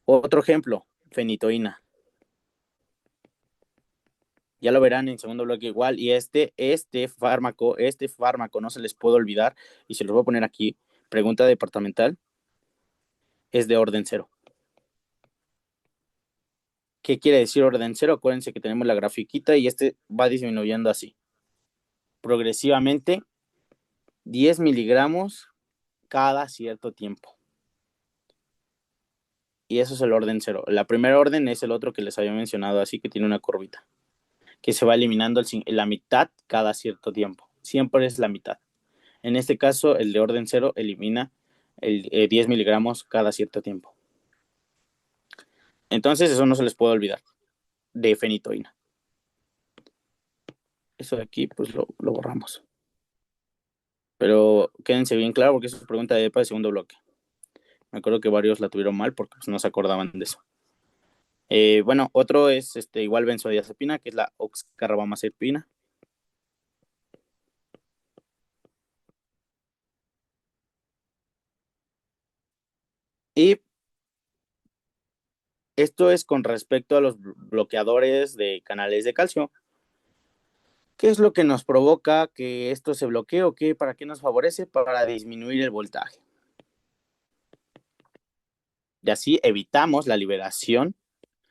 Otro ejemplo, fenitoína. Ya lo verán en segundo bloque igual. Y este fármaco no se les puede olvidar, y se los voy a poner aquí, pregunta departamental, es de orden cero. ¿Qué quiere decir orden cero? Acuérdense que tenemos la grafiquita y va disminuyendo así, progresivamente, 10 miligramos cada cierto tiempo. Y eso es el orden cero. La primera orden es el otro que les había mencionado, así que tiene una curvita, que se va eliminando la mitad cada cierto tiempo. Siempre es la mitad. En este caso, el de orden cero elimina 10 miligramos cada cierto tiempo. Entonces, eso no se les puede olvidar, de fenitoína. Eso de aquí, pues lo borramos. Pero quédense bien claro porque es pregunta de EPA de segundo bloque. Me acuerdo que varios la tuvieron mal porque pues, no se acordaban de eso. Bueno, otro es igual benzodiazepina, que es la oxcarbamazepina. Y esto es con respecto a los bloqueadores de canales de calcio. ¿Qué es lo que nos provoca que esto se bloquee o qué? ¿Para qué nos favorece? Para disminuir el voltaje. Y así evitamos la liberación.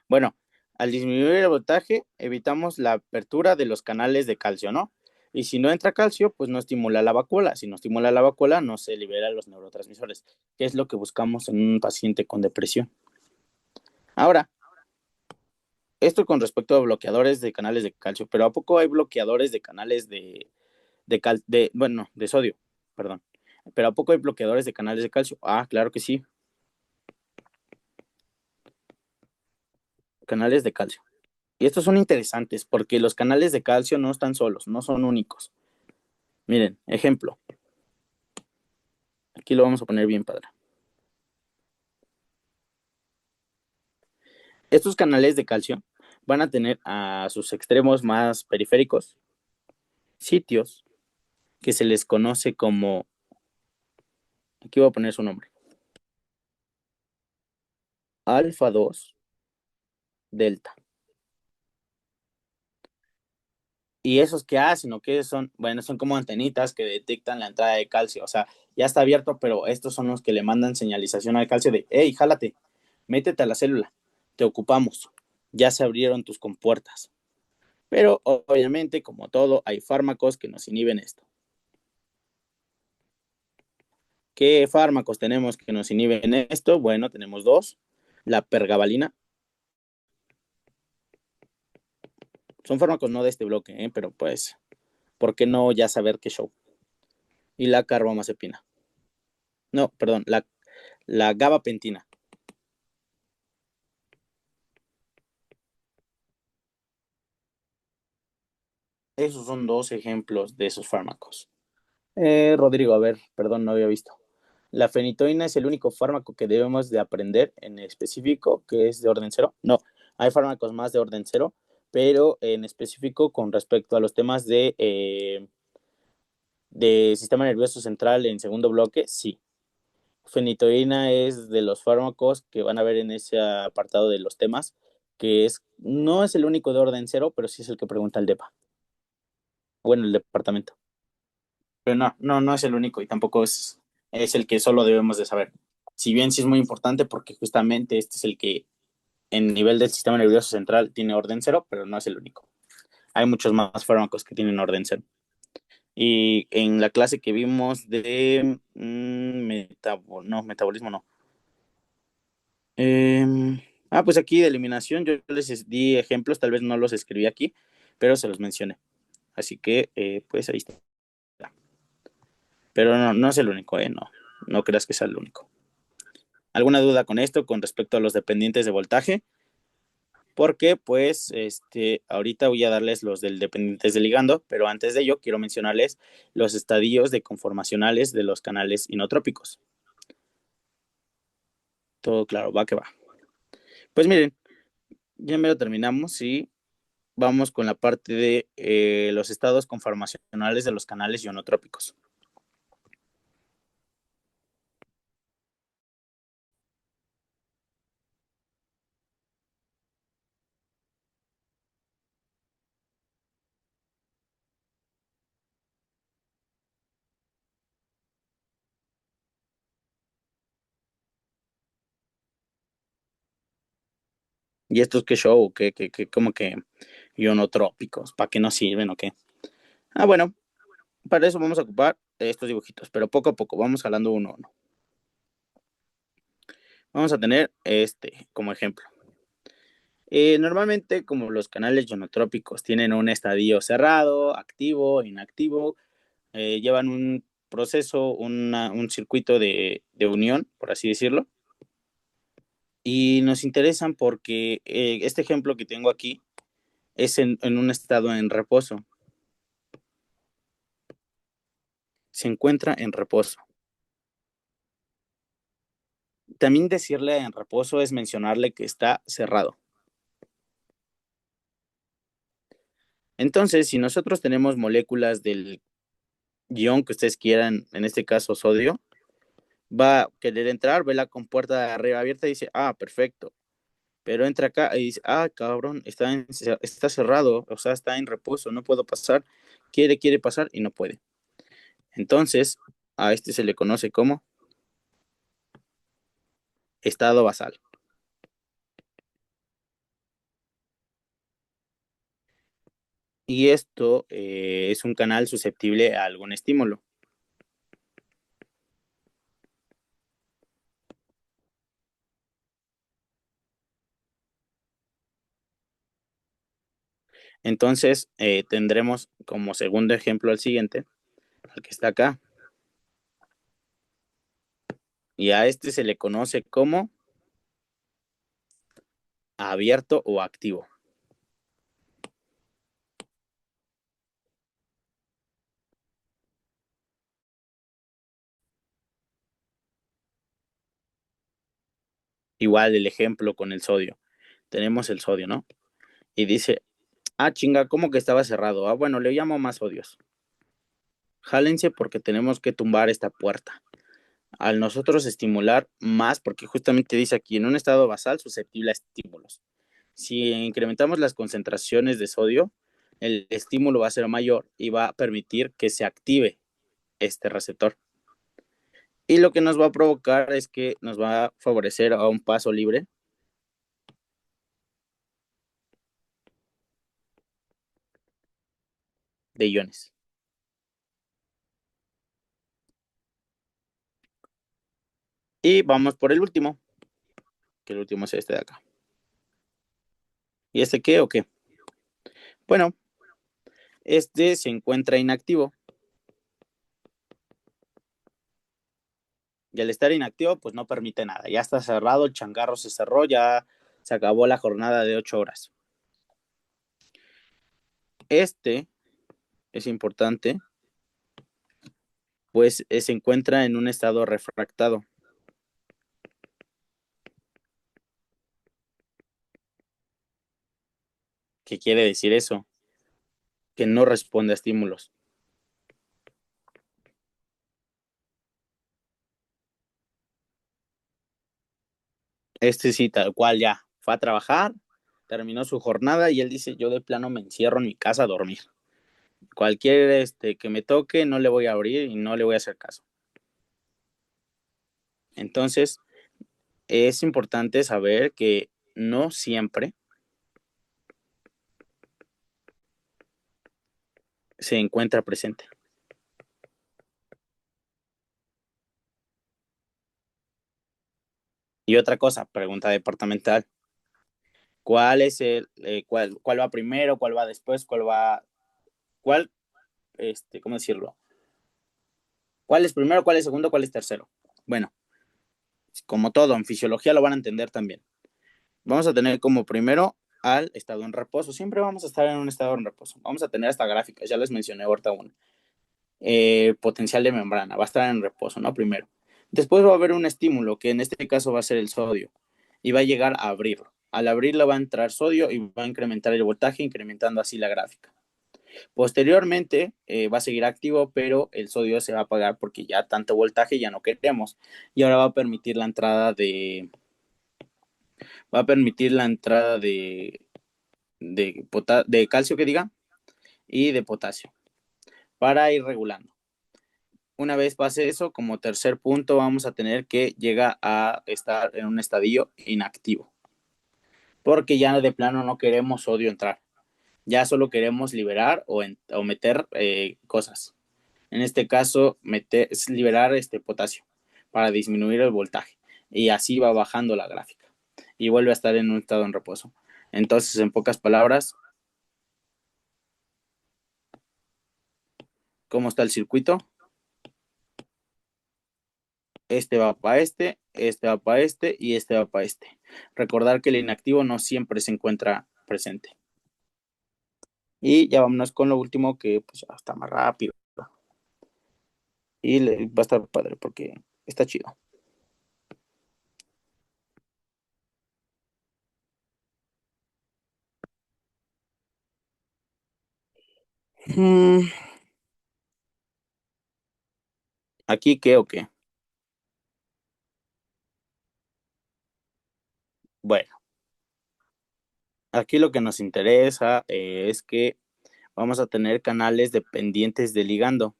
Bueno, al disminuir el voltaje, evitamos la apertura de los canales de calcio, ¿no? Y si no entra calcio, pues no estimula la vacuola. Si no estimula la vacuola, no se liberan los neurotransmisores, que es lo que buscamos en un paciente con depresión. Ahora, esto con respecto a bloqueadores de canales de calcio, pero ¿a poco hay bloqueadores de canales de sodio? Perdón. ¿Pero a poco hay bloqueadores de canales de calcio? Ah, claro que sí. Canales de calcio. Y estos son interesantes porque los canales de calcio no están solos, no son únicos. Miren, ejemplo. Aquí lo vamos a poner bien padre. Estos canales de calcio van a tener a sus extremos más periféricos sitios que se les conoce como, aquí voy a poner su nombre, alfa 2 delta. ¿Y esos qué hacen o qué son? Bueno, son como antenitas que detectan la entrada de calcio. O sea, ya está abierto, pero estos son los que le mandan señalización al calcio de, hey, jálate, métete a la célula, te ocupamos, ya se abrieron tus compuertas. Pero obviamente, como todo, hay fármacos que nos inhiben esto. ¿Qué fármacos tenemos que nos inhiben esto? Bueno, tenemos dos. La pergabalina Son fármacos no de este bloque, pero pues, ¿por qué no ya saber qué show? Y la carbamazepina. No, perdón, la gabapentina. Esos son dos ejemplos de esos fármacos. Rodrigo, a ver, perdón, no había visto. ¿La fenitoína es el único fármaco que debemos de aprender en específico que es de orden cero? No, hay fármacos más de orden cero, pero en específico con respecto a los temas de sistema nervioso central en segundo bloque, sí. Fenitoína es de los fármacos que van a ver en ese apartado de los temas, que no es el único de orden cero, pero sí es el que pregunta el DEPA. Bueno, el departamento. Pero no es el único y tampoco es el que solo debemos de saber. Si bien sí es muy importante porque justamente este es el que en nivel del sistema nervioso central tiene orden cero, pero no es el único. Hay muchos más fármacos que tienen orden cero. Y en la clase que vimos de metabolismo no. Pues aquí de eliminación yo les di ejemplos, tal vez no los escribí aquí, pero se los mencioné. Así que, pues ahí está. Pero no es el único, no creas que sea el único. ¿Alguna duda con esto con respecto a los dependientes de voltaje? Porque pues ahorita voy a darles los del dependientes de ligando, pero antes de ello quiero mencionarles los estadios de conformacionales de los canales inotrópicos. Todo claro, va que va. Pues miren, ya me lo terminamos y vamos con la parte de los estados conformacionales de los canales ionotrópicos. ¿Y estos qué show? ¿Como que ionotrópicos? ¿Para qué nos sirven o qué? Bueno, para eso vamos a ocupar estos dibujitos, pero poco a poco vamos jalando uno a uno. Vamos a tener este como ejemplo. Normalmente, como los canales ionotrópicos tienen un estadio cerrado, activo, inactivo, llevan un proceso, un circuito de unión, por así decirlo, y nos interesan porque este ejemplo que tengo aquí es en un estado en reposo. Se encuentra en reposo. También decirle en reposo es mencionarle que está cerrado. Entonces, si nosotros tenemos moléculas del ion que ustedes quieran, en este caso sodio, va a querer entrar, ve la compuerta de arriba abierta y dice, perfecto. Pero entra acá y dice, cabrón, está cerrado, o sea, está en reposo, no puedo pasar. Quiere pasar y no puede. Entonces, a este se le conoce como estado basal. Y esto es un canal susceptible a algún estímulo. Entonces, tendremos como segundo ejemplo al siguiente, al que está acá. Y a este se le conoce como abierto o activo. Igual el ejemplo con el sodio. Tenemos el sodio, ¿no? Y dice, chinga, ¿cómo que estaba cerrado? Bueno, le llamo más sodios. Jálense porque tenemos que tumbar esta puerta. Al nosotros estimular más, porque justamente dice aquí, en un estado basal susceptible a estímulos. Si incrementamos las concentraciones de sodio, el estímulo va a ser mayor y va a permitir que se active este receptor. Y lo que nos va a provocar es que nos va a favorecer a un paso libre de iones. Y vamos por el último, que el último es este de acá. ¿Y este qué o qué? Bueno, este se encuentra inactivo. Y al estar inactivo, pues no permite nada. Ya está cerrado, el changarro se cerró, ya se acabó la jornada de 8 horas. Este es importante, pues se encuentra en un estado refractado. ¿Qué quiere decir eso? Que no responde a estímulos. Este sí, tal cual ya fue a trabajar, terminó su jornada y él dice, yo de plano me encierro en mi casa a dormir. Cualquier que me toque no le voy a abrir y no le voy a hacer caso. Entonces, es importante saber que no siempre se encuentra presente. Y otra cosa, pregunta departamental. ¿Cuál es cuál va primero, cuál va después, cuál, cómo decirlo? ¿Cuál es primero, cuál es segundo, cuál es tercero? Bueno, como todo, en fisiología lo van a entender también. Vamos a tener como primero al estado en reposo. Siempre vamos a estar en un estado en reposo. Vamos a tener hasta gráficas, ya les mencioné ahorita una. Potencial de membrana, va a estar en reposo, ¿no? Primero. Después va a haber un estímulo, que en este caso va a ser el sodio, y va a llegar a abrirlo. Al abrirlo va a entrar sodio y va a incrementar el voltaje, incrementando así la gráfica. Posteriormente va a seguir activo, pero el sodio se va a apagar porque ya tanto voltaje ya no queremos. Y ahora va a permitir la entrada de calcio que diga y de potasio para ir regulando. Una vez pase eso, como tercer punto vamos a tener que llega a estar en un estadio inactivo. Porque ya de plano no queremos sodio entrar. Ya solo queremos liberar o meter cosas. En este caso, liberar potasio para disminuir el voltaje. Y así va bajando la gráfica. Y vuelve a estar en un estado en reposo. Entonces, en pocas palabras, ¿cómo está el circuito? Este va para este va para y este va para este. Recordar que el inactivo no siempre se encuentra presente. Y ya vámonos con lo último que pues ya está más rápido. Y va a estar padre porque está chido. Hmm, ¿Aquí qué o qué? Bueno, aquí lo que nos interesa es que vamos a tener canales dependientes de ligando.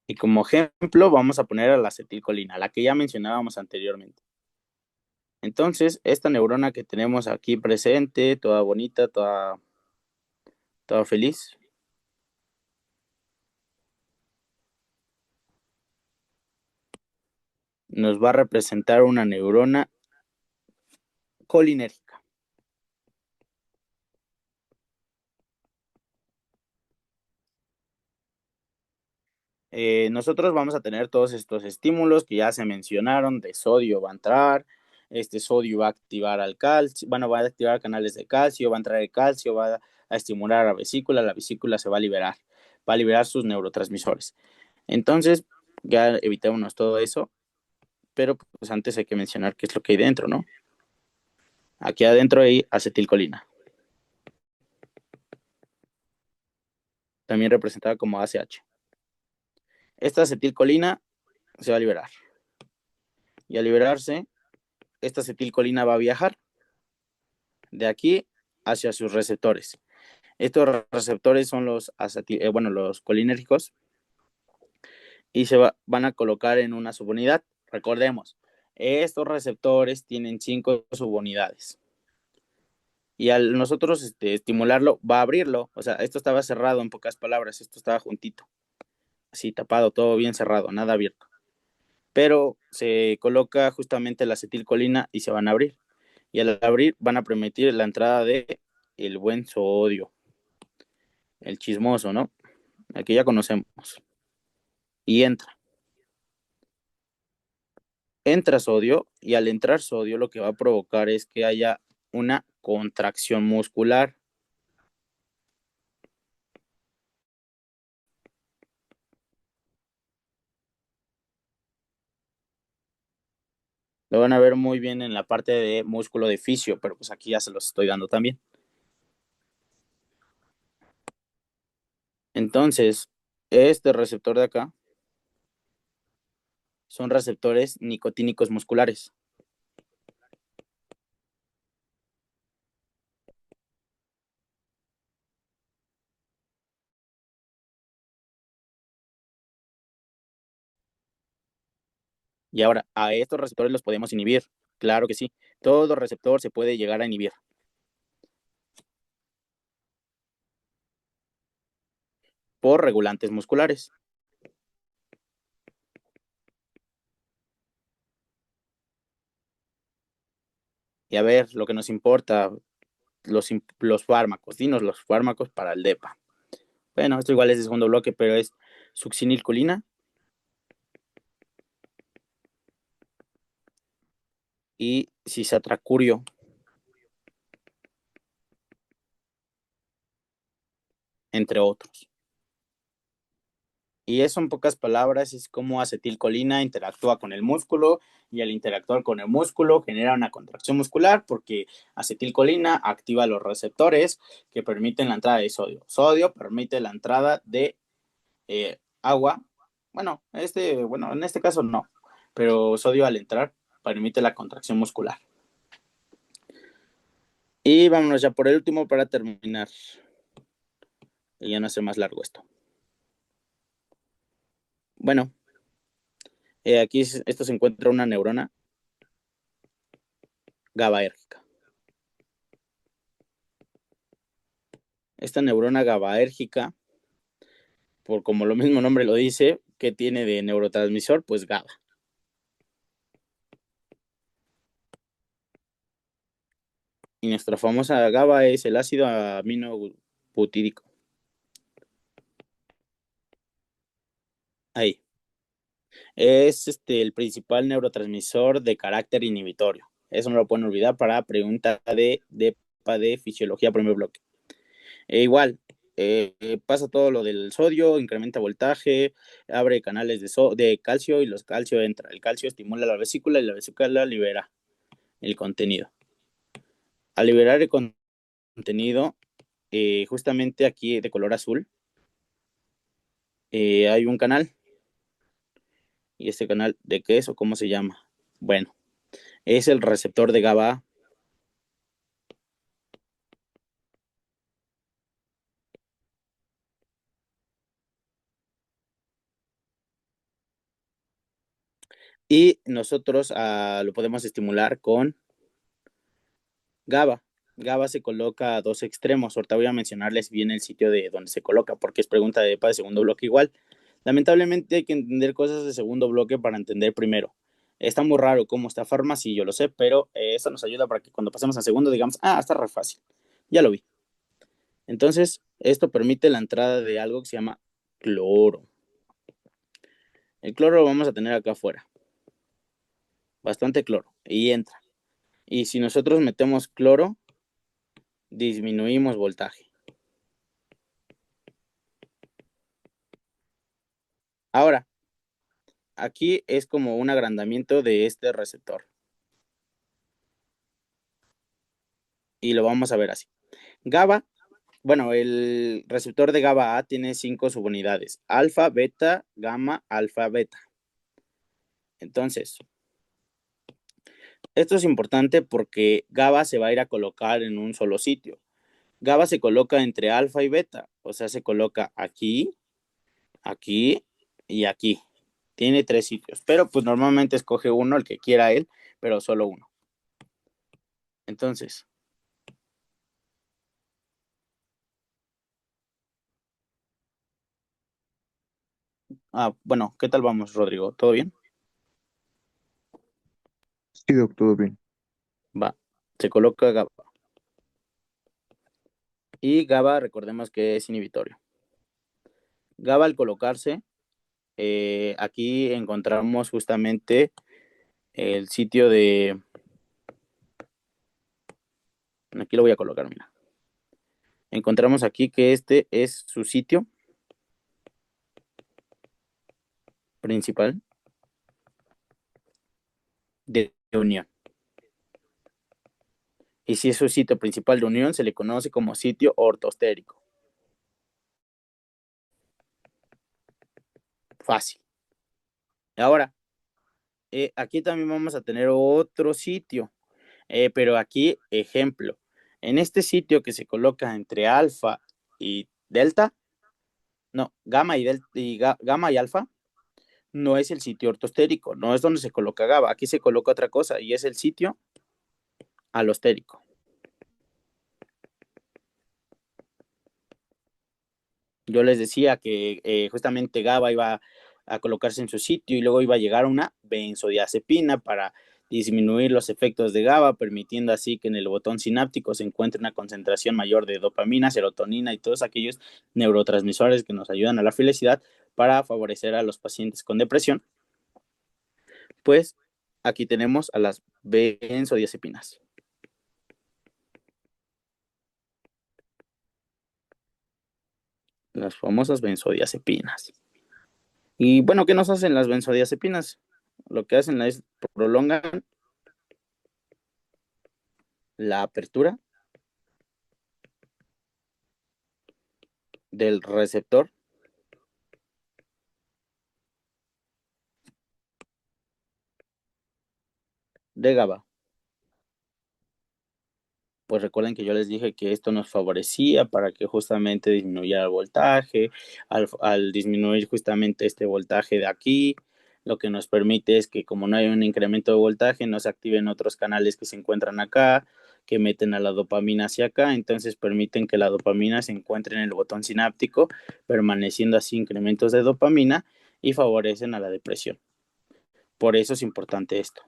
Y como ejemplo vamos a poner a la acetilcolina, la que ya mencionábamos anteriormente. Entonces, esta neurona que tenemos aquí presente, toda bonita, toda feliz, nos va a representar una neurona colinérgica. Nosotros vamos a tener todos estos estímulos que ya se mencionaron, de sodio va a entrar, este sodio va a activar al calcio, bueno, va a activar canales de calcio, va a entrar el calcio, va a estimular la vesícula se va a liberar sus neurotransmisores. Entonces, ya evitémonos todo eso, pero pues antes hay que mencionar qué es lo que hay dentro, ¿no? Aquí adentro hay acetilcolina, también representada como ACH. Esta acetilcolina se va a liberar. Y al liberarse, esta acetilcolina va a viajar de aquí hacia sus receptores. Estos receptores son los colinérgicos y van a colocar en una subunidad. Recordemos, estos receptores tienen 5 subunidades. Y al nosotros estimularlo, va a abrirlo. O sea, esto estaba cerrado en pocas palabras, esto estaba juntito, así tapado, todo bien cerrado, nada abierto. Pero se coloca justamente la acetilcolina y se van a abrir. Y al abrir van a permitir la entrada de el buen sodio, el chismoso, ¿no? El que ya conocemos. Y entra sodio y al entrar sodio lo que va a provocar es que haya una contracción muscular. Lo van a ver muy bien en la parte de músculo de fisio, pero pues aquí ya se los estoy dando también. Entonces, este receptor de acá son receptores nicotínicos musculares. Y ahora, a estos receptores los podemos inhibir. Claro que sí. Todo receptor se puede llegar a inhibir por regulantes musculares. Y a ver, lo que nos importa, los fármacos. Dinos los fármacos para el DEPA. Bueno, esto igual es de segundo bloque, pero es succinilcolina y cisatracurio, entre otros. Y eso en pocas palabras es como acetilcolina interactúa con el músculo y al interactuar con el músculo genera una contracción muscular porque acetilcolina activa los receptores que permiten la entrada de sodio. Sodio permite la entrada de agua. Bueno, en este caso no, pero sodio al entrar permite la contracción muscular. Y vámonos ya por el último para terminar y ya no hacer más largo esto. Bueno, aquí esto se encuentra una neurona GABAérgica. Esta neurona GABAérgica, por como lo mismo nombre lo dice, ¿qué tiene de neurotransmisor? Pues GABA. Y nuestra famosa GABA es el ácido aminobutírico. Ahí. Es el principal neurotransmisor de carácter inhibitorio. Eso no lo pueden olvidar para pregunta de fisiología primer bloque. Igual, pasa todo lo del sodio, incrementa voltaje, abre canales de calcio y los calcio entra. El calcio estimula la vesícula y la vesícula libera el contenido. Al liberar el contenido, justamente aquí de color azul, hay un canal. ¿Y este canal de qué es o cómo se llama? Bueno, es el receptor de GABA. Y nosotros lo podemos estimular con GABA. GABA se coloca a dos extremos. Ahorita voy a mencionarles bien el sitio de donde se coloca, porque es pregunta de EPA de segundo bloque igual. Lamentablemente hay que entender cosas de segundo bloque para entender primero. Está muy raro cómo está Pharmacy, yo lo sé, pero eso nos ayuda para que cuando pasemos a segundo digamos, está re fácil. Ya lo vi. Entonces, esto permite la entrada de algo que se llama cloro. El cloro lo vamos a tener acá afuera. Bastante cloro. Y entra. Y si nosotros metemos cloro, disminuimos voltaje. Ahora, aquí es como un agrandamiento de este receptor. Y lo vamos a ver así. GABA, bueno, el receptor de GABA A tiene 5 subunidades. Alfa, beta, gamma, alfa, beta. Entonces, esto es importante porque GABA se va a ir a colocar en un solo sitio. GABA se coloca entre alfa y beta. O sea, se coloca aquí, aquí y aquí. Tiene 3 sitios, pero pues normalmente escoge uno, el que quiera él, pero solo uno. Entonces, Bueno, ¿qué tal vamos, Rodrigo? ¿Todo bien? Sí, Doc, todo bien. Va. Se coloca GABA. Y GABA, recordemos que es inhibitorio. GABA al colocarse, aquí encontramos justamente el sitio de... Aquí lo voy a colocar, mira. Encontramos aquí que este es su sitio principal de unión. Y si es su sitio principal de unión, se le conoce como sitio ortostérico. Fácil. Ahora, aquí también vamos a tener otro sitio, pero aquí, ejemplo, en este sitio que se coloca entre alfa y delta, no, gamma y, delta, y gamma y alfa, no es el sitio ortostérico, no es donde se coloca GABA, aquí se coloca otra cosa y es el sitio alostérico. Yo les decía que justamente GABA iba a colocarse en su sitio y luego iba a llegar una benzodiazepina para disminuir los efectos de GABA, permitiendo así que en el botón sináptico se encuentre una concentración mayor de dopamina, serotonina y todos aquellos neurotransmisores que nos ayudan a la felicidad para favorecer a los pacientes con depresión. Pues aquí tenemos a las benzodiazepinas. Las famosas benzodiazepinas. Y bueno, ¿qué nos hacen las benzodiazepinas? Lo que hacen es prolongan la apertura del receptor de GABA. Pues recuerden que yo les dije que esto nos favorecía para que justamente disminuyera el voltaje, al disminuir justamente este voltaje de aquí, lo que nos permite es que como no hay un incremento de voltaje, no se activen otros canales que se encuentran acá, que meten a la dopamina hacia acá, entonces permiten que la dopamina se encuentre en el botón sináptico, permaneciendo así incrementos de dopamina y favorecen a la depresión. Por eso es importante esto.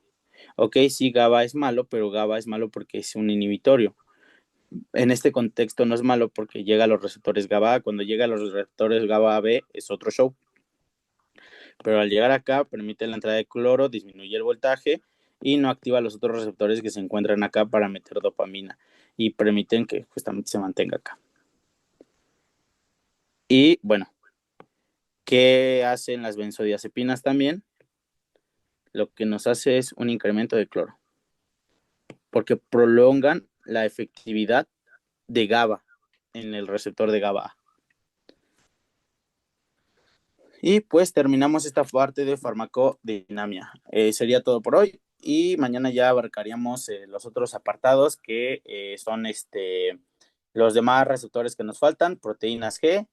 Ok, sí, GABA es malo, pero GABA es malo porque es un inhibitorio. En este contexto no es malo porque llega a los receptores GABA. Cuando llega a los receptores GABA B es otro show. Pero al llegar acá permite la entrada de cloro, disminuye el voltaje y no activa los otros receptores que se encuentran acá para meter dopamina y permiten que justamente se mantenga acá. Y bueno, ¿qué hacen las benzodiazepinas también? Lo que nos hace es un incremento de cloro, porque prolongan la efectividad de GABA en el receptor de GABA. Y pues terminamos esta parte de farmacodinamia. Sería todo por hoy y mañana ya abarcaríamos los otros apartados que son los demás receptores que nos faltan, proteínas G,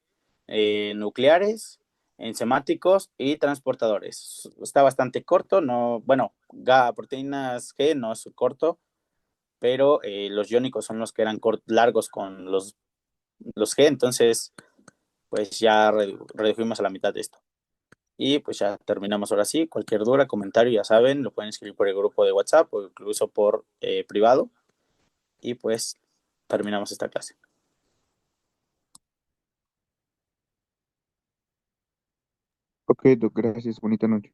nucleares, enzimáticos y transportadores. Está bastante corto, no, bueno, proteínas G no es corto, pero los iónicos son los que eran largos con los G, entonces pues ya redujimos a la mitad de esto. Y pues ya terminamos ahora sí. Cualquier duda, comentario, ya saben, lo pueden escribir por el grupo de WhatsApp o incluso por privado. Y pues terminamos esta clase. Ok, Doc, gracias. Bonita noche.